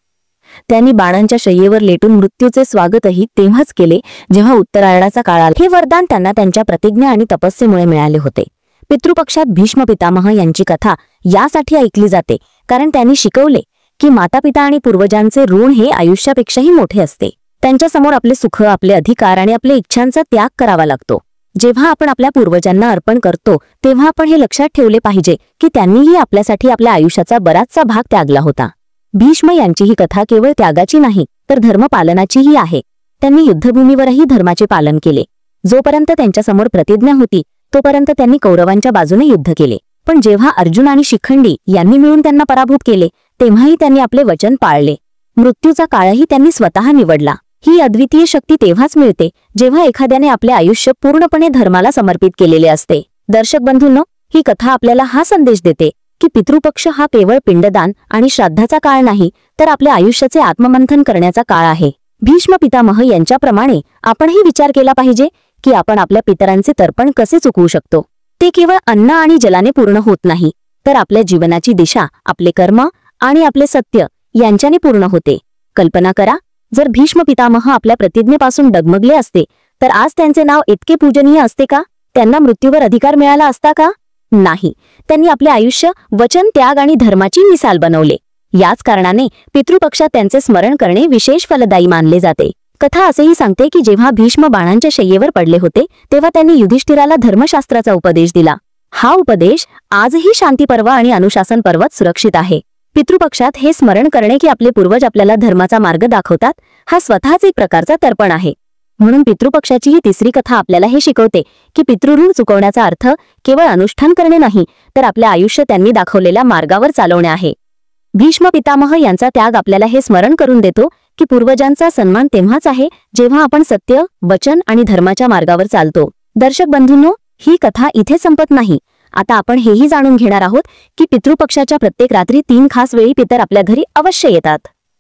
त्यांनी बाणांच्या शय्येवर लेटून मृत्यूचे स्वागतही तेव्हाच केले जेव्हा उत्तरायणाचा काळ आला. हे वरदान त्यांना त्यांच्या प्रतिज्ञा आणि तपस्येमुळे मिळाले होते. पितृपक्षात भीष्म पितामह यांची कथा यासाठी ऐकली जाते कारण त्यांनी शिकवले की मातापिता आणि पूर्वजांचे ऋण हे आयुष्यापेक्षाही मोठे असते. त्यांच्यासमोर आपले सुख, आपले अधिकार आणि आपल्या इच्छांचा त्याग करावा लागतो. जेव्हा आपण आपल्या पूर्वजांना अर्पण करतो तेव्हा आपण हे लक्षात ठेवले पाहिजे की त्यांनीही आपल्यासाठी आपल्या आयुष्याचा बराचसा भाग त्यागला होता. भीष्म यांची ही कथा केवळ त्यागाची नाही तर धर्मपालनाचीही आहे. त्यांनी युद्धभूमीवरही धर्माचे पालन केले. जोपर्यंत त्यांच्यासमोर प्रतिज्ञा होती तोपर्यंत त्यांनी कौरवांच्या बाजूने युद्ध केले. पण जेव्हा अर्जुन आणि शिखंडी यांनी मिळून त्यांना पराभूत केले तेव्हाही त्यांनी आपले वचन पाळले. मृत्यूचा काळही त्यांनी स्वतः निवडला. ही अद्वितीय शक्ती तेव्हाच मिळते जेव्हा एखाद्याने आपले आयुष्य पूर्णपणे धर्माला समर्पित केलेले असते. दर्शक बंधूंनो, ही कथा आपल्याला हा संदेश देते की पितृपक्ष हा केवळ पिंडदान आणि श्राद्धाचा काळ नाही तर आपल्या आयुष्याचे आत्ममंथन करण्याचा काळ आहे. भीष्म पितामह यांच्याप्रमाणे आपणही विचार केला पाहिजे की आपण आपल्या पितरांचे तर्पण कसे चुकवू शकतो. ते केवळ अन्न आणि जलाने पूर्ण होत नाही तर आपल्या जीवनाची दिशा, आपले कर्म आणि आपले सत्य यांच्याने पूर्ण होते. कल्पना करा, जर भीष्म पितामह आपल्या प्रतिज्ञेपासून डगमगले असते तर आज त्यांचे नाव इतके पूजनीय असते का? त्यांना मृत्यूवर अधिकार मिळाला असता का? नाही. त्यांनी आपले आयुष्य वचन, त्याग आणि धर्माची मिसाल बनवले. याच कारणाने पितृपक्षात त्यांचे स्मरण करणे विशेष फलदायी मानले जाते. कथा असेही सांगते की जेव्हा भीष्म बाणांच्या शय्येवर पडले होते तेव्हा त्यांनी युधिष्ठिराला धर्मशास्त्राचा उपदेश दिला. हा उपदेश आजही शांती पर्व आणि अनुशासन पर्वात सुरक्षित आहे. पितृपक्षात हे स्मरण करणे की आपले पूर्वज आपल्याला धर्माचा मार्ग दाखवतात हा स्वतःच एक प्रकारचा तर्पण आहे. म्हणून पितृपक्षाची ही तिसरी कथा आपल्याला हे शिकवते की पितृऋण चुकवण्याचा अर्थ केवळ अनुष्ठान करणे नाही तर आपले आयुष्य त्यांनी दाखवलेल्या मार्गावर चालवणे आहे. भीष्म पितामह यांचा त्याग आपल्याला हे स्मरण करून देतो की पूर्वजांचा सन्मान तेव्हाच आहे जेव्हा आपण सत्य, वचन आणि धर्माच्या मार्गावर चालतो. दर्शक बंधूंनो, ही कथा इथे संपत नाही. आता आपण हेही जाणून घेणार आहोत की पितृपक्षाच्या प्रत्येक रात्री 3 खास वेळी पितर आपल्या घरी अवश्य येतात.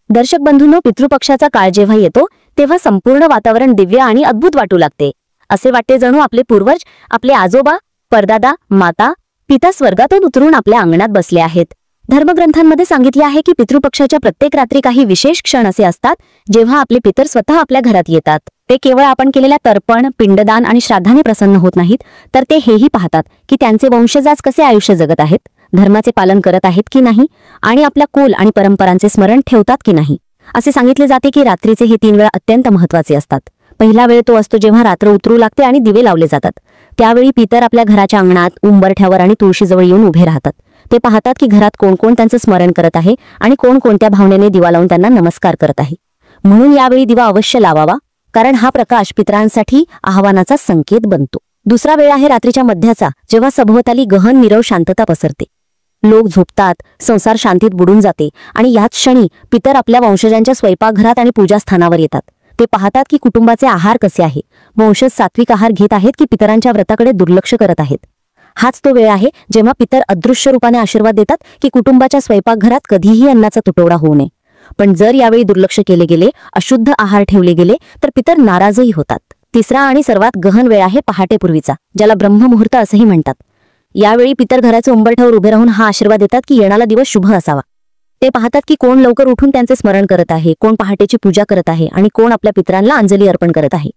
दर्शक बंधूंनो, पितृपक्षाचा काळ जेव्हा येतो तेव्हा संपूर्ण वातावरण दिव्य आणि अद्भुत वाटू लागते. असे वाटते जणू आपले पूर्वज, आपले आजोबा, परदादा, माता, पिता स्वर्गातून उतरून आपल्या अंगणात बसले आहेत. धर्मग्रंथांमध्ये सांगितले आहे की पितृपक्षाच्या प्रत्येक रात्री काही विशेष क्षण असे असतात जेव्हा आपले पितर स्वतः आपल्या घरात येतात. ते केवळ आपण केलेल्या तर्पण, पिंडदान आणि श्राद्धाने प्रसन्न होत नाहीत तर ते हेही पाहतात की त्यांचे वंशज आज कसे आयुष्य जगत आहेत, धर्माचे पालन करत आहेत की नाही आणि आपल्या कुल आणि परंपरांचे स्मरण ठेवतात की नाही. असे सांगितले जाते की रात्रीचे हे 3 वेळा अत्यंत महत्त्वाचे असतात. पहिला वेळ तो असतो जेव्हा रात्र उतरू लागते आणि दिवे लावले जातात. त्यावेळी पितर आपल्या घराच्या अंगणात, उंबरठ्यावर आणि तुळशीजवळ येऊन उभे राहतात. ते पाहतात की घरात कोण कोण त्यांचं स्मरण करत आहे आणि कोण कोणत्या भावनेने दिवा लावून त्यांना नमस्कार करत आहे. म्हणून यावेळी दिवा अवश्य लावावा कारण हा प्रकाश पितरांसाठी आव्हानाचा संकेत बनतो. दुसरा वेळ आहे रात्रीच्या मध्याचा, जेव्हा सभोवताली गहन नीरव शांतता पसरते. लोक झोपतात, संसार शांतीत बुडून जाते आणि याच क्षणी पितर आपल्या वंशजांच्या स्वयंपाकघरात आणि पूजास्थानावर येतात. ते पाहतात की कुटुंबाचे आहार कसे आहे, वंशज सात्विक आहार घेत आहेत की पितरांच्या व्रताकडे दुर्लक्ष करत आहेत. हाच तो वेळ आहे जेव्हा पितर अदृश्य रूपाने आशीर्वाद देतात की कुटुंबाच्या स्वयंपाकघरात कधीही अन्नाचा तुटवडा होऊ नये. पण जर यावेळी दुर्लक्ष केले गेले, अशुद्ध आहार ठेवले गेले, तर पितर नाराजही होतात. तिसरा आणि सर्वात गहन वेळ आहे पहाटेपूर्वीचा, ज्याला ब्रह्ममुहूर्त असंही म्हणतात. यावेळी पितर घराच्या उंबरठ्यावर उभे राहून हा आशीर्वाद देतात की येणारा दिवस शुभ असावा. ते पाहतात की कोण लवकर उठून त्यांचे स्मरण करत आहे, कोण पहाटेची पूजा करत आहे आणि कोण आपल्या पितरांना अंजली अर्पण करत आहे.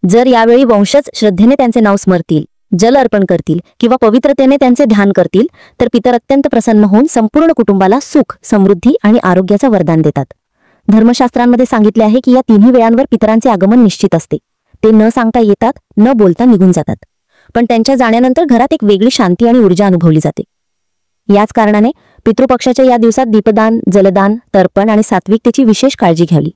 जर यावेळी वंशज श्रद्धेने त्यांचे नाव स्मरतील, जल अर्पण करतील किंवा पवित्रतेने त्यांचे ध्यान करतील, तर पितर अत्यंत प्रसन्न होऊन संपूर्ण कुटुंबाला सुख, समृद्धी आणि आरोग्याचं वरदान देतात. धर्मशास्त्रांमध्ये सांगितले आहे की या तिन्ही वेळांवर पितरांचे आगमन निश्चित असते. ते न सांगता येतात, न बोलता निघून जातात. पण त्यांच्या जाण्यानंतर घरात एक वेगळी शांती आणि ऊर्जा अनुभवली जाते. याच कारणाने पितृपक्षाच्या या दिवसात दीपदान, जलदान, तर्पण आणि सात्विकतेची विशेष काळजी घ्यावी.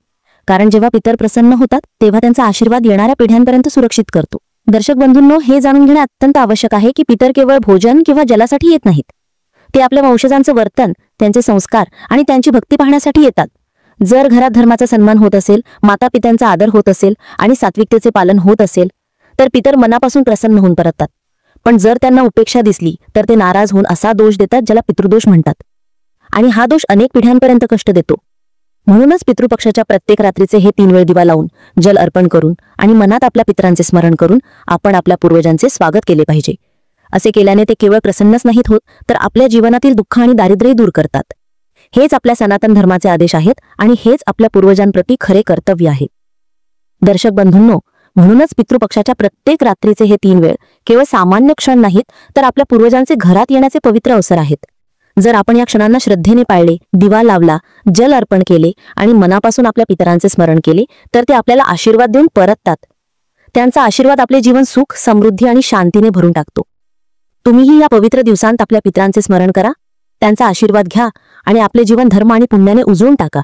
कारण जेव्हा पितर प्रसन्न होतात तेव्हा त्यांचा आशीर्वाद येणाऱ्या पिढ्यांपर्यंत सुरक्षित करतो. दर्शक बंधूंनो, हे जाणून घेणे अत्यंत आवश्यक आहे की पितर केवळ भोजन किंवा जलासाठी येत नाहीत. ते आपल्या वंशजांचं वर्तन, त्यांचे संस्कार आणि त्यांची भक्ती पाहण्यासाठी येतात. जर घरात धर्माचा सन्मान होत असेल, माता पित्यांचा आदर होत असेल आणि सात्विकतेचे पालन होत असेल, तर पितर मनापासून प्रसन्न होऊन परततात. पण जर त्यांना उपेक्षा दिसली तर ते नाराज होऊन असा दोष देतात ज्याला पितृदोष म्हणतात. आणि हा दोष अनेक पिढ्यांपर्यंत कष्ट देतो. म्हणूनच पितृपक्षाच्या प्रत्येक रात्रीचे हे 3 वेळ दिवा लावून, जल अर्पण करून आणि मनात आपल्या पितरांचे स्मरण करून आपण आपल्या पूर्वजांचे स्वागत केले पाहिजे. असे केल्याने ते केवळ प्रसन्नच नाहीत होत, तर आपल्या जीवनातील दुःख आणि दारिद्र्यही दूर करतात. हेच आपल्या सनातन धर्माचे आदेश आहेत आणि हेच आपल्या पूर्वजांप्रती खरे कर्तव्य आहे. दर्शक बंधूंनो, म्हणूनच पितृपक्षाच्या प्रत्येक रात्रीचे हे 3 वेळ केवळ सामान्य क्षण नाहीत, तर आपल्या पूर्वजांचे घरात येण्याचे पवित्र अवसर आहेत. जर आपण या क्षणांना श्रद्धेने पाळले, दिवा लावला, जल अर्पण केले आणि मनापासून आपल्या पितरांचे स्मरण केले, तर ते आपल्याला आशीर्वाद देऊन परततात. त्यांचा आशीर्वाद आपले जीवन सुख, समृद्धी आणि शांतीने भरून टाकतो. तुम्हीही या पवित्र दिवसांत आपल्या पितरांचे स्मरण करा, त्यांचा आशीर्वाद घ्या आणि आपले जीवन धर्म आणि पुण्याने उजळून टाका.